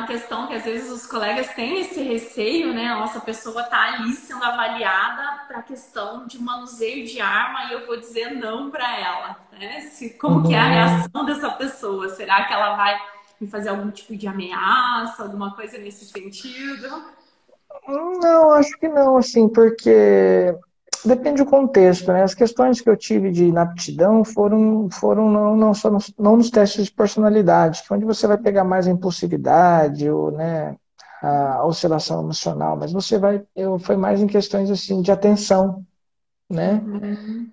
Speaker 1: questão que às vezes os colegas têm esse receio, né? Nossa, a pessoa está ali sendo avaliada para a questão de manuseio de arma e eu vou dizer não para ela, né? Como que é a
Speaker 2: Uhum.
Speaker 1: reação dessa pessoa? Será que ela vai me fazer algum tipo de ameaça, alguma coisa nesse sentido?
Speaker 2: Não, acho que não, assim, porque depende do contexto, né? As questões que eu tive de inaptidão foram não, só não nos testes de personalidade, que é onde você vai pegar mais a impulsividade, ou, né, a oscilação emocional, mas foi mais em questões, assim, de atenção, né?
Speaker 1: Uhum.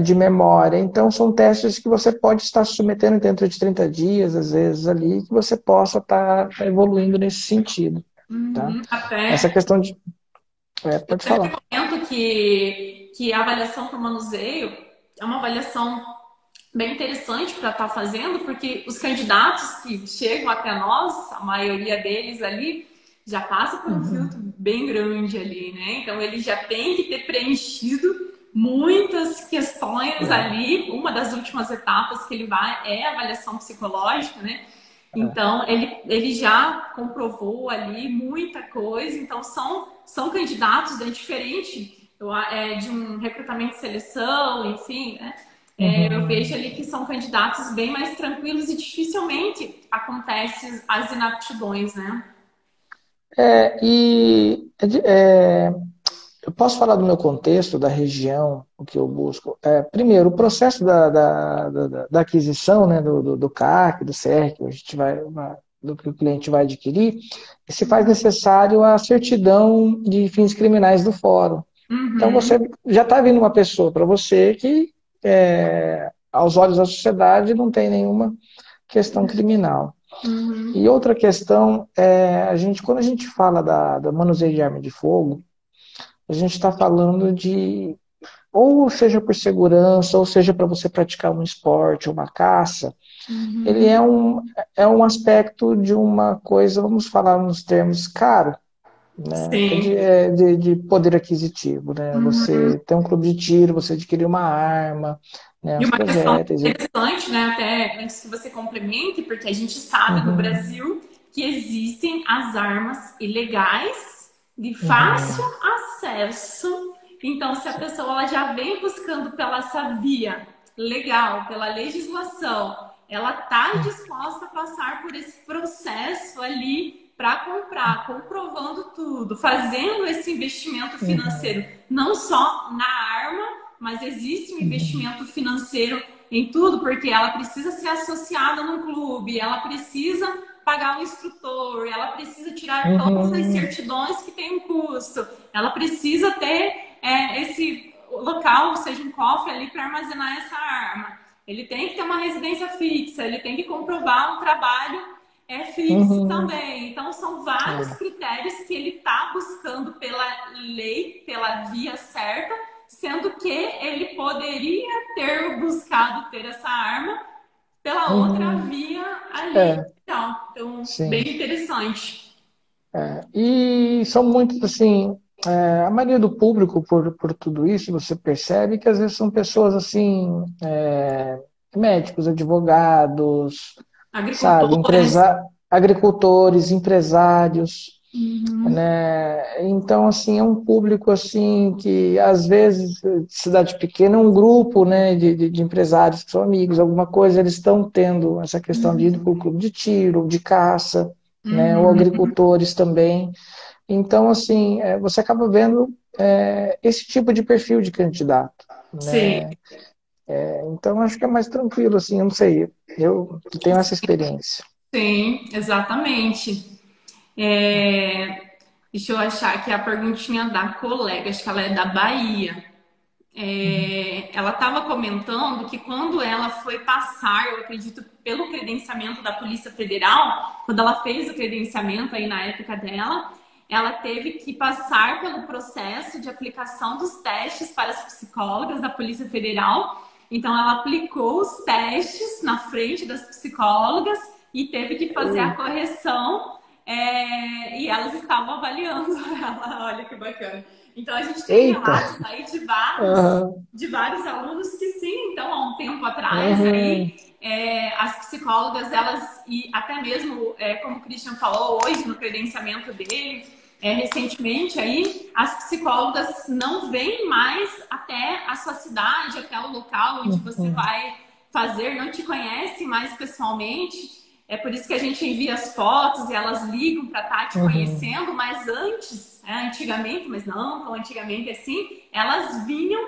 Speaker 2: De memória. Então, são testes que você pode estar se submetendo dentro de 30 dias, às vezes, ali, que você possa estar evoluindo nesse sentido, tá?
Speaker 1: Uhum.
Speaker 2: Essa
Speaker 1: Até
Speaker 2: questão de...
Speaker 1: eu
Speaker 2: pode
Speaker 1: sempre
Speaker 2: falar.
Speaker 1: comento que a avaliação para o manuseio é uma avaliação bem interessante para estar fazendo, porque os candidatos que chegam até nós, a maioria deles ali, já passa por um filtro
Speaker 2: Uhum.
Speaker 1: bem grande ali, né? Então ele já tem que ter preenchido muitas questões
Speaker 2: É,
Speaker 1: ali. Uma das últimas etapas que ele vai é a avaliação psicológica, né?
Speaker 2: é.
Speaker 1: Então ele já comprovou ali muita coisa. Então são candidatos, é diferente de um recrutamento e seleção, enfim, né? Eu vejo
Speaker 2: Uhum.
Speaker 1: ali que são candidatos bem mais tranquilos e dificilmente acontecem as inaptidões, né?
Speaker 2: Eu posso falar do meu contexto, da região, o que eu busco. Primeiro, o processo da aquisição, né, do CAC, do CR, que a gente do que o cliente vai adquirir, se faz necessário a certidão de fins criminais do fórum. Então,
Speaker 1: Uhum,
Speaker 2: você já está vindo uma pessoa para você que, aos olhos da sociedade, não tem nenhuma questão criminal.
Speaker 1: uhum,
Speaker 2: E outra questão quando a gente fala da manuseio de arma de fogo, a gente está falando de, ou seja por segurança, ou seja para você praticar um esporte, uma caça, ele
Speaker 1: uhum.
Speaker 2: é um aspecto de uma coisa, vamos falar nos termos, caro, né?
Speaker 1: Sim.
Speaker 2: De poder aquisitivo, né?
Speaker 1: Uhum.
Speaker 2: Você tem um clube de tiro, você adquirir uma arma, né?
Speaker 1: E
Speaker 2: Os
Speaker 1: uma questão
Speaker 2: projéteis.
Speaker 1: interessante, né? Até antes que você complemente, porque a gente sabe no
Speaker 2: Uhum,
Speaker 1: Brasil que existem as armas ilegais de fácil
Speaker 2: uhum,
Speaker 1: acesso. Então, se a pessoa ela já vem buscando pela essa via legal, pela legislação, ela está disposta a passar por esse processo ali para comprar, comprovando tudo, fazendo esse investimento financeiro,
Speaker 2: uhum,
Speaker 1: não só na arma, mas existe um
Speaker 2: uhum,
Speaker 1: investimento financeiro em tudo, porque ela precisa ser associada num clube, ela precisa pagar um instrutor, ela precisa tirar todas as
Speaker 2: uhum,
Speaker 1: certidões que tem um custo, ela precisa ter esse local, ou seja, um cofre ali para armazenar essa arma. Ele tem que ter uma residência fixa, ele tem que comprovar um trabalho fixo
Speaker 2: uhum.
Speaker 1: também. Então, são vários
Speaker 2: É.
Speaker 1: critérios que ele está buscando pela lei, pela via certa, sendo que ele poderia ter buscado ter essa arma pela outra
Speaker 2: Uhum.
Speaker 1: via ali.
Speaker 2: É,
Speaker 1: Então,
Speaker 2: sim.
Speaker 1: bem interessante.
Speaker 2: E são muitos, assim, a maioria do público, por tudo isso, você percebe que às vezes são pessoas, assim, médicos, advogados, sabe,
Speaker 1: Agricultores.
Speaker 2: agricultores, empresários,
Speaker 1: Uhum,
Speaker 2: né? Então, assim, é um público, assim, que às vezes, de cidade pequena, é um grupo, né, de empresários que são amigos, alguma coisa, eles estão tendo essa questão de ir para o clube de tiro, de caça, né, ou
Speaker 1: uhum,
Speaker 2: agricultores também. Então, assim, você acaba vendo esse tipo de perfil de candidato,
Speaker 1: sim,
Speaker 2: né? Então, acho que é mais tranquilo, assim, eu não sei, eu tenho essa experiência.
Speaker 1: sim, exatamente. Deixa eu achar aqui a perguntinha da colega, acho que ela é da Bahia. ela estava comentando que quando ela foi passar, eu acredito, pelo credenciamento da Polícia Federal, quando ela fez o credenciamento aí na época dela, ela teve que passar pelo processo de aplicação dos testes para as psicólogas da Polícia Federal. Então, ela aplicou os testes na frente das psicólogas e teve que fazer a correção, e elas estavam avaliando ela. Olha que bacana. Então, a gente tem
Speaker 2: Eita!
Speaker 1: relatos aí
Speaker 2: Aham.
Speaker 1: de vários alunos que sim, então, há um tempo atrás, aí, as psicólogas, elas, e até mesmo, como o Christian falou hoje no credenciamento dele, recentemente aí, as psicólogas não vêm mais até a sua cidade, até o local onde você vai fazer, não te conhecem mais pessoalmente. É por isso que a gente envia as fotos e elas ligam para estar te conhecendo, mas antes, antigamente, mas não tão antigamente assim, elas vinham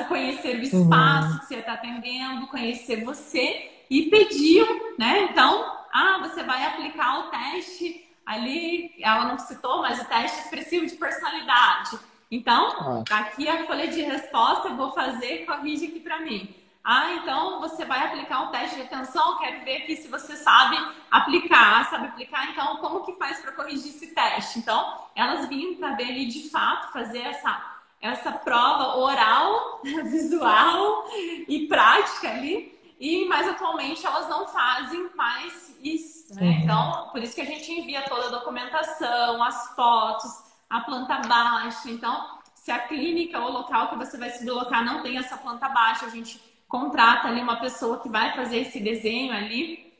Speaker 1: conhecer o espaço que você está atendendo, conhecer você e pediam, né? Então, você vai aplicar o teste ali, ela não citou, mas o teste expressivo de personalidade. Então, aqui a folha de resposta, eu vou fazer, corrige aqui para mim. Então você vai aplicar um teste de atenção, quero ver aqui se você sabe aplicar, então como que faz para corrigir esse teste? Então, elas vinham para ver ali de fato, fazer essa prova oral, visual e prática ali, mas atualmente elas não fazem mais isso, né? Então, por isso que a gente envia toda a documentação, as fotos, a planta baixa. Então, se a clínica ou o local que você vai se deslocar não tem essa planta baixa, a gente contrata ali uma pessoa que vai fazer esse desenho ali,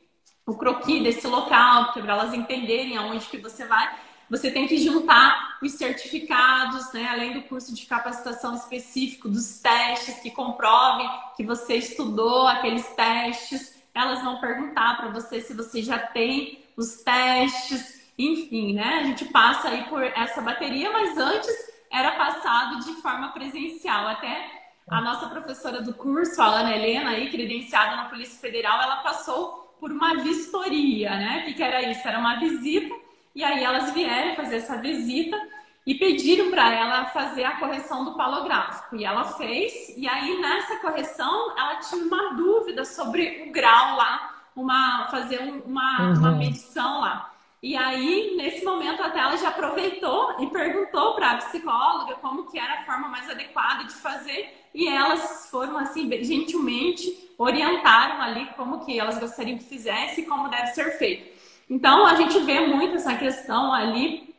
Speaker 1: o croquis desse local, para elas entenderem aonde que você vai. Você tem que juntar os certificados, né, além do curso de capacitação específico, dos testes que comprovem que você estudou aqueles testes. Elas vão perguntar para você se você já tem os testes, enfim, né? A gente passa aí por essa bateria, mas antes era passado de forma presencial. Até a nossa professora do curso, a Ana Helena, aí, credenciada na Polícia Federal, ela passou por uma vistoria, né? O que era isso? Era uma visita, e aí elas vieram fazer essa visita e pediram para ela fazer a correção do palográfico. E ela fez, e aí nessa correção ela tinha uma dúvida sobre o grau lá, fazer uma medição lá. E aí, nesse momento, até ela já aproveitou e perguntou para a psicóloga como que era a forma mais adequada de fazer, e elas foram, assim, gentilmente orientaram ali como que elas gostariam que fizesse e como deve ser feito. Então, a gente vê muito essa questão ali,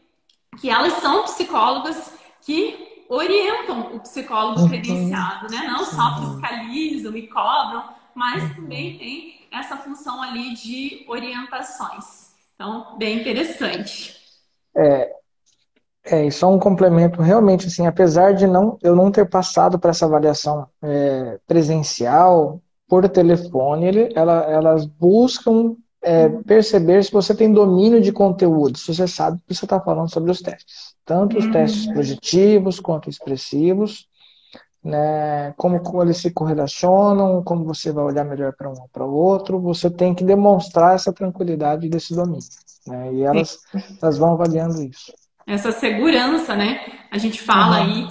Speaker 1: que elas são psicólogas que orientam o psicólogo credenciado, né? Não só fiscalizam e cobram, mas também tem essa função ali de orientações. Então, bem interessante.
Speaker 2: E só um complemento, realmente, assim, apesar de eu não ter passado para essa avaliação presencial, por telefone, elas buscam perceber se você tem domínio de conteúdo, se você sabe o que você está falando sobre os testes. Tanto os testes projetivos quanto expressivos, né, como eles se correlacionam, como você vai olhar melhor para um ou para o outro, você tem que demonstrar essa tranquilidade desse domínio, né, e elas vão avaliando isso.
Speaker 1: Essa segurança, né? A gente fala aí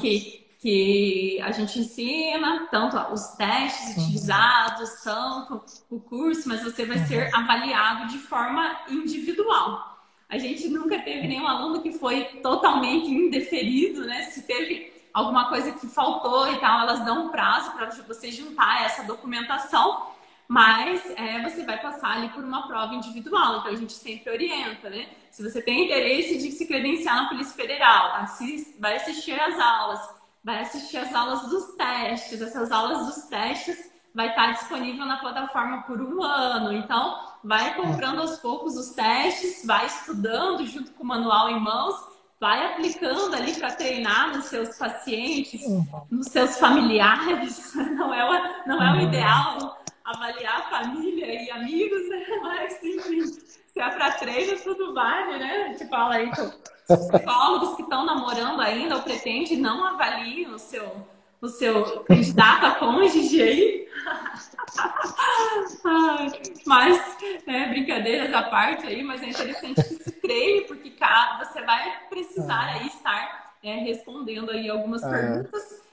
Speaker 1: que a gente ensina tanto os testes utilizados, tanto o curso, mas você vai ser avaliado de forma individual. A gente nunca teve nenhum aluno que foi totalmente indeferido, né? Se teve alguma coisa que faltou e tal, elas dão um prazo para você juntar essa documentação, mas você vai passar ali por uma prova individual, então a gente sempre orienta, né? Se você tem interesse de se credenciar na Polícia Federal, vai assistir às aulas dos testes. Essas aulas dos testes vai estar disponível na plataforma por 1 ano, então vai comprando aos poucos os testes, vai estudando junto com o manual em mãos, vai aplicando ali para treinar nos seus pacientes, nos seus familiares. Não é o ideal avaliar a família e amigos, né? Mas, enfim, se é para treino, tudo vale, né? A gente fala aí com os psicólogos que estão namorando ainda ou pretendem, não avaliem o seu candidato a cônjuge aí. Mas, brincadeiras à parte aí, mas é interessante que se treine, porque você vai precisar aí estar respondendo aí algumas perguntas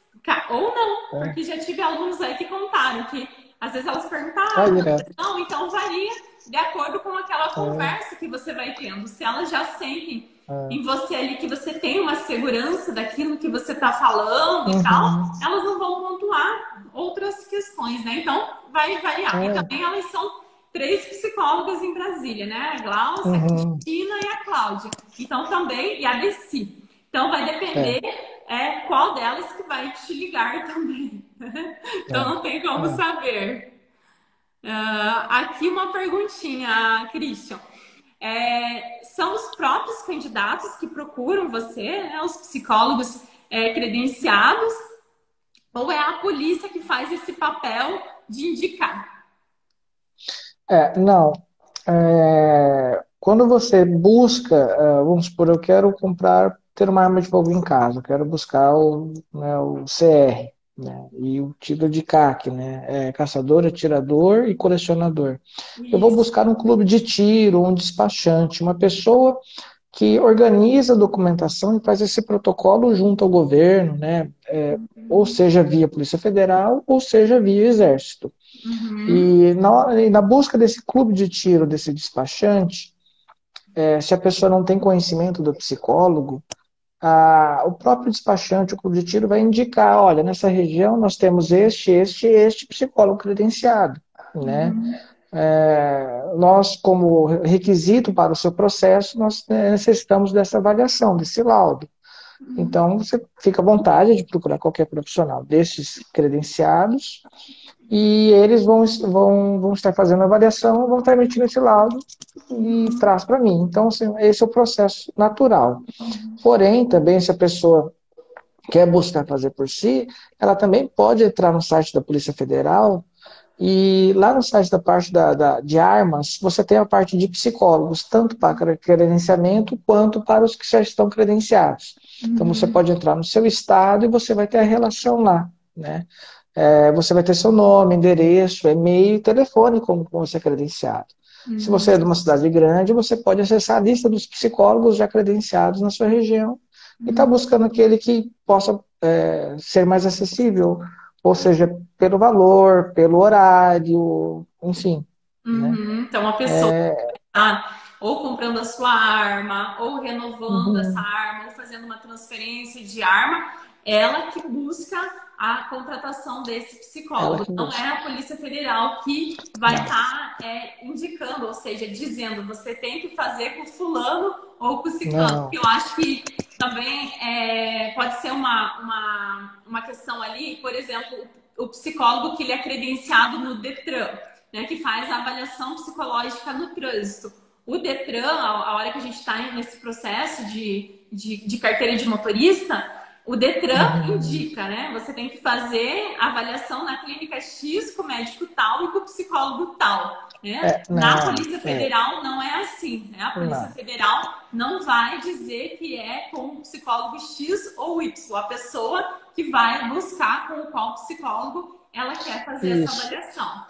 Speaker 1: Ou não,
Speaker 2: É.
Speaker 1: porque já tive alunos aí que contaram que às vezes elas perguntam,
Speaker 2: Vai direto.
Speaker 1: não, então varia de acordo com aquela
Speaker 2: É,
Speaker 1: conversa que você vai tendo. Se elas já sentem
Speaker 2: é.
Speaker 1: em você ali que você tem uma segurança daquilo que você está falando e tal,
Speaker 2: Uhum.
Speaker 1: elas não vão pontuar outras questões, né? Então vai variar. E
Speaker 2: É.
Speaker 1: também elas são três psicólogas em Brasília, né? A Glaucia, a
Speaker 2: Uhum.
Speaker 1: Cristina e a Cláudia. Então também, e a Desi. Então vai
Speaker 2: É.
Speaker 1: depender qual delas que vai te ligar também. Então
Speaker 2: É.
Speaker 1: não tem como
Speaker 2: É.
Speaker 1: saber. Aqui uma perguntinha, Christian. São os próprios candidatos que procuram você, né, os psicólogos credenciados, ou é a polícia que faz esse papel de indicar?
Speaker 2: Não. Quando você busca, vamos supor, eu quero comprar, ter uma arma de fogo em casa, eu quero buscar o CR, né, e o título de CAC, né, caçador, atirador e colecionador. Eu vou
Speaker 1: Isso.
Speaker 2: buscar um clube de tiro, um despachante, uma pessoa que organiza a documentação e faz esse protocolo junto ao governo, né, ou seja via Polícia Federal, ou seja via Exército.
Speaker 1: Uhum.
Speaker 2: E na busca desse clube de tiro, desse despachante, se a pessoa não tem conhecimento do psicólogo, o próprio despachante, o clube de tiro, vai indicar, olha, nessa região nós temos este psicólogo credenciado, né?
Speaker 1: Uhum.
Speaker 2: Nós, como requisito para o seu processo, nós necessitamos dessa avaliação, desse laudo. Então, você fica à vontade de procurar qualquer profissional desses credenciados e eles vão estar fazendo a avaliação, vão estar emitindo esse laudo e traz para mim. Então, assim, esse é o processo natural. Porém, também, se a pessoa quer buscar fazer por si, ela também pode entrar no site da Polícia Federal e lá no site da parte de armas, você tem a parte de psicólogos, tanto para credenciamento quanto para os que já estão credenciados. Então, você
Speaker 1: Uhum.
Speaker 2: pode entrar no seu estado e você vai ter a relação lá, né? Você vai ter seu nome, endereço, e-mail e telefone como você é credenciado. Se você
Speaker 1: Uhum.
Speaker 2: é de uma cidade grande, você pode acessar a lista dos psicólogos já credenciados na sua região e está
Speaker 1: Uhum.
Speaker 2: buscando aquele que possa ser mais acessível, ou seja, pelo valor, pelo horário, enfim, né?
Speaker 1: Uhum. Então, a pessoa tá ou comprando a sua arma, ou renovando essa
Speaker 2: Uhum.
Speaker 1: arma, ou fazendo uma transferência de arma, ela que busca a contratação desse
Speaker 2: Ela
Speaker 1: psicólogo.
Speaker 2: que
Speaker 1: Não é
Speaker 2: busca.
Speaker 1: a Polícia Federal que vai
Speaker 2: Não,
Speaker 1: estar indicando, ou seja, dizendo você tem que fazer com fulano ou com ciclano.
Speaker 2: não.
Speaker 1: Porque eu acho que também pode ser uma questão ali, por exemplo, o psicólogo que ele é credenciado no Detran, né, que faz a avaliação psicológica no trânsito. O Detran, a hora que a gente está nesse processo de carteira de motorista, o Detran
Speaker 2: Uhum.
Speaker 1: indica, né? Você tem que fazer a avaliação na clínica X com o médico tal e com o psicólogo tal. Né? Na
Speaker 2: Não,
Speaker 1: Polícia Federal não é assim. Né? A Polícia
Speaker 2: não.
Speaker 1: Federal não vai dizer que é com o psicólogo X ou Y. A pessoa que vai buscar com qual psicólogo ela quer fazer essa
Speaker 2: Isso.
Speaker 1: avaliação.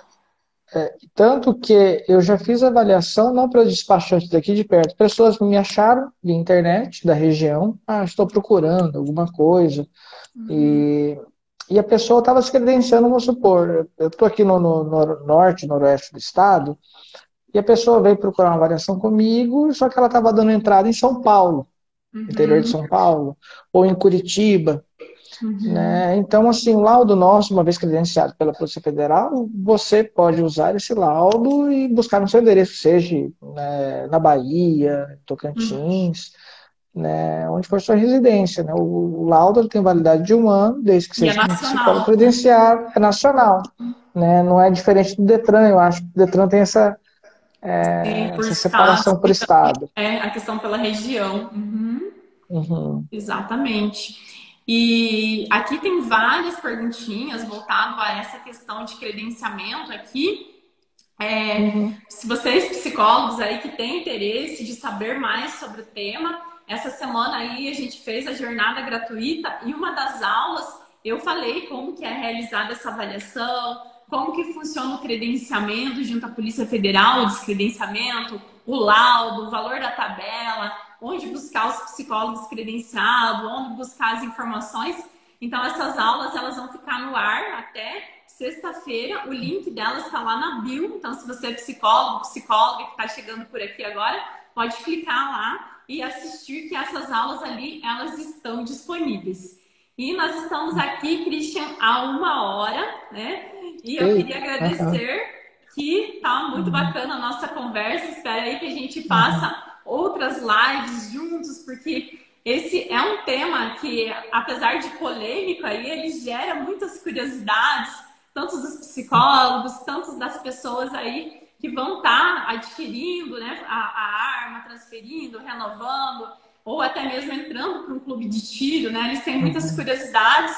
Speaker 2: Tanto que eu já fiz avaliação, não para os despachantes daqui de perto. Pessoas me acharam via internet da região. Estou procurando alguma coisa.
Speaker 1: Uhum.
Speaker 2: E a pessoa estava se credenciando, vamos supor. Eu estou aqui no norte, noroeste do estado. E a pessoa veio procurar uma avaliação comigo, só que ela estava dando entrada em São Paulo, interior de
Speaker 1: Uhum.
Speaker 2: São Paulo, ou em Curitiba.
Speaker 1: Uhum.
Speaker 2: Né? Então, assim, o laudo nosso, uma vez credenciado pela Polícia Federal, você pode usar esse laudo e buscar no seu endereço, seja, né, na Bahia, Tocantins, né, onde for sua residência. Né? O laudo ele tem validade de 1 ano, desde que
Speaker 1: E é
Speaker 2: seja com um psicólogo
Speaker 1: nacional, né?
Speaker 2: credenciado, é nacional. Né? Não é diferente do Detran, eu acho que o Detran tem essa,
Speaker 1: Sim, por
Speaker 2: essa
Speaker 1: estado,
Speaker 2: separação por estado.
Speaker 1: a questão pela região. Uhum.
Speaker 2: Uhum.
Speaker 1: Exatamente. E aqui tem várias perguntinhas voltado a essa questão de credenciamento aqui.
Speaker 2: Uhum.
Speaker 1: Se vocês psicólogos aí que têm interesse de saber mais sobre o tema, essa semana aí a gente fez a jornada gratuita e uma das aulas eu falei como que é realizada essa avaliação, como que funciona o credenciamento junto à Polícia Federal, o descredenciamento, o laudo, o valor da tabela, onde buscar os psicólogos credenciados, onde buscar as informações. Então, essas aulas elas vão ficar no ar até sexta-feira. O link delas está lá na bio. Então, se você é psicólogo, psicóloga que está chegando por aqui agora, pode clicar lá e assistir que essas aulas ali, elas estão disponíveis. E nós estamos aqui, Christian, há 1 hora, né? E eu
Speaker 2: Ei,
Speaker 1: queria
Speaker 2: aham,
Speaker 1: agradecer que tá muito
Speaker 2: uhum,
Speaker 1: bacana a nossa conversa. Espero aí que a gente
Speaker 2: uhum,
Speaker 1: faça outras lives juntos, porque esse é um tema que, apesar de polêmico, aí, ele gera muitas curiosidades, tanto dos psicólogos, tanto das pessoas aí que vão estar adquirindo, né, a arma, transferindo, renovando, ou até mesmo entrando para um clube de tiro, né? Eles têm muitas
Speaker 2: uhum,
Speaker 1: curiosidades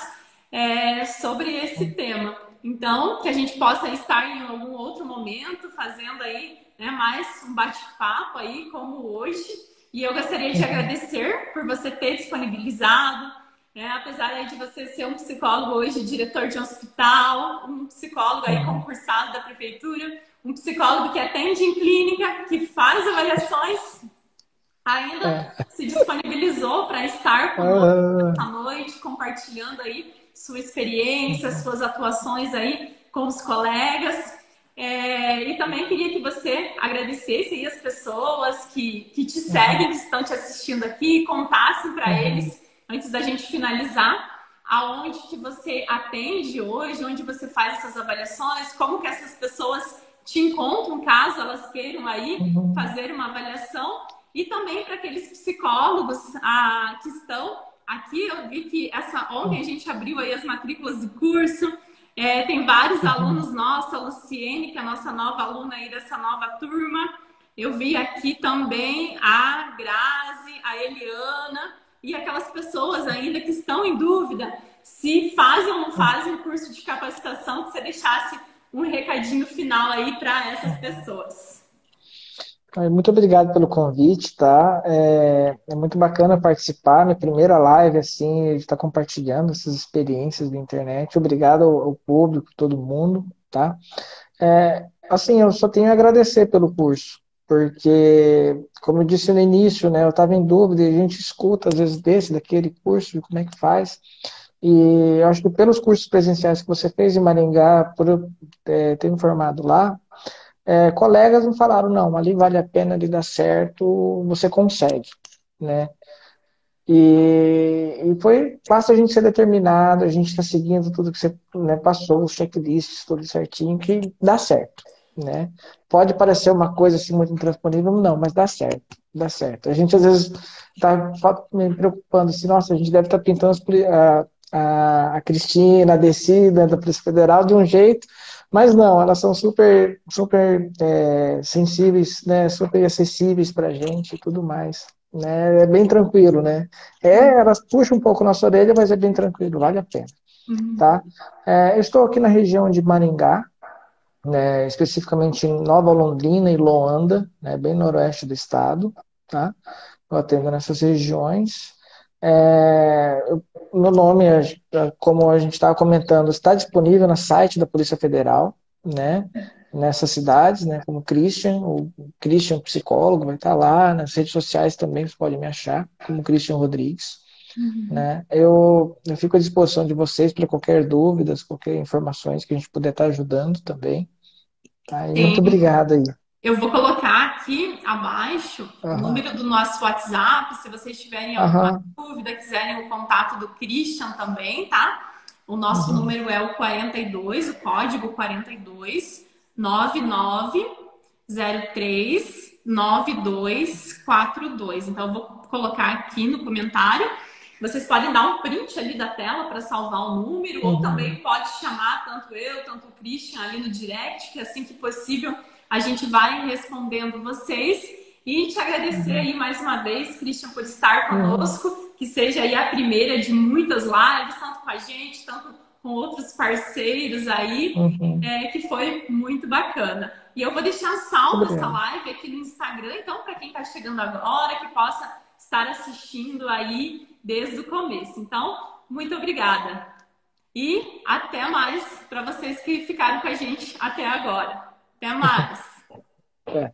Speaker 1: sobre esse tema. Então, que a gente possa estar em algum outro momento fazendo aí, né, mais um bate-papo aí, como hoje. E eu gostaria de
Speaker 2: uhum,
Speaker 1: agradecer por você ter disponibilizado, né, apesar de você ser um psicólogo hoje, diretor de um hospital, um psicólogo aí
Speaker 2: uhum.
Speaker 1: concursado da prefeitura, um psicólogo que atende em clínica, que faz avaliações, ainda
Speaker 2: É,
Speaker 1: se disponibilizou para estar conosco
Speaker 2: ah,
Speaker 1: essa noite, compartilhando aí sua experiência,
Speaker 2: uhum,
Speaker 1: suas atuações aí com os colegas. E também queria que você agradecesse aí as pessoas que te
Speaker 2: uhum,
Speaker 1: seguem, que estão te assistindo aqui, contassem para
Speaker 2: uhum.
Speaker 1: eles, antes da gente finalizar, aonde que você atende hoje, onde você faz essas avaliações, como que essas pessoas te encontram, caso elas queiram aí
Speaker 2: Uhum.
Speaker 1: fazer uma avaliação, e também para aqueles psicólogos que estão aqui. Eu vi que ontem a gente abriu aí as matrículas do curso. Tem vários
Speaker 2: Uhum.
Speaker 1: alunos nossos, a Luciene, que é a nossa nova aluna aí dessa nova turma. Eu vi aqui também a Grazi, a Eliana e aquelas pessoas ainda que estão em dúvida se fazem ou não fazem o curso de capacitação, que você deixasse um recadinho final aí para essas
Speaker 2: Uhum.
Speaker 1: pessoas.
Speaker 2: Muito obrigado pelo convite, tá? É muito bacana participar, minha primeira live, assim, estar compartilhando essas experiências da internet. Obrigado ao público, todo mundo, tá? Assim, eu só tenho a agradecer pelo curso, porque, como eu disse no início, né, eu estava em dúvida e a gente escuta, às vezes, daquele curso, como é que faz. E eu acho que pelos cursos presenciais que você fez em Maringá, por eu ter me formado lá, colegas me falaram, não, ali vale a pena, ali dá certo, você consegue, né? E foi, basta a gente ser determinado, a gente está seguindo tudo que você, né, passou, os checklists, tudo certinho, que dá certo, né? Pode parecer uma coisa assim muito intransponível, não, mas dá certo, dá certo. A gente às vezes está me preocupando assim, nossa, a gente deve estar pintando a Cristina, a descida da Polícia Federal de um jeito, mas não, elas são super, super sensíveis, né, super acessíveis para a gente e tudo mais. Né, é bem tranquilo, né? Elas puxam um pouco nossa orelha, mas é bem tranquilo, vale a pena,
Speaker 1: Uhum.
Speaker 2: tá? Eu estou aqui na região de Maringá, né, especificamente em Nova Londrina e Loanda, né, bem noroeste do estado, tá? Eu atendo nessas regiões. Meu nome, como a gente estava comentando, está disponível no site da Polícia Federal, né? Nessas cidades, né? Como Christian, o Christian psicólogo vai estar lá, nas redes sociais também você pode me achar, como Christian Rodrigues,
Speaker 1: Uhum.
Speaker 2: né? Eu fico à disposição de vocês para qualquer dúvidas, qualquer informações que a gente puder estar ajudando também, tá? E muito
Speaker 1: Sim.
Speaker 2: obrigado aí.
Speaker 1: Eu vou colocar aqui abaixo o
Speaker 2: Aham,
Speaker 1: número do nosso WhatsApp, se vocês tiverem alguma
Speaker 2: aham,
Speaker 1: dúvida, quiserem o contato do Christian também, tá? O nosso
Speaker 2: uhum,
Speaker 1: número é o 42, o código 42 9903 9242. Então eu vou colocar aqui no comentário. Vocês podem dar um print ali da tela para salvar o número, ou também
Speaker 2: uhum,
Speaker 1: pode chamar tanto eu, tanto o Christian ali no direct, que assim que possível a gente vai respondendo vocês. E te agradecer
Speaker 2: uhum,
Speaker 1: aí mais uma vez, Christian, por estar
Speaker 2: uhum,
Speaker 1: conosco, que seja aí a primeira de muitas lives, tanto com a gente, tanto com outros parceiros aí,
Speaker 2: uhum.
Speaker 1: que foi muito bacana. E eu vou deixar
Speaker 2: Muito
Speaker 1: salva essa
Speaker 2: obrigado.
Speaker 1: live aqui no Instagram, então para quem está chegando agora, que possa estar assistindo aí desde o começo. Então, muito obrigada. E até mais para vocês que ficaram com a gente até agora. Até mais!
Speaker 2: É.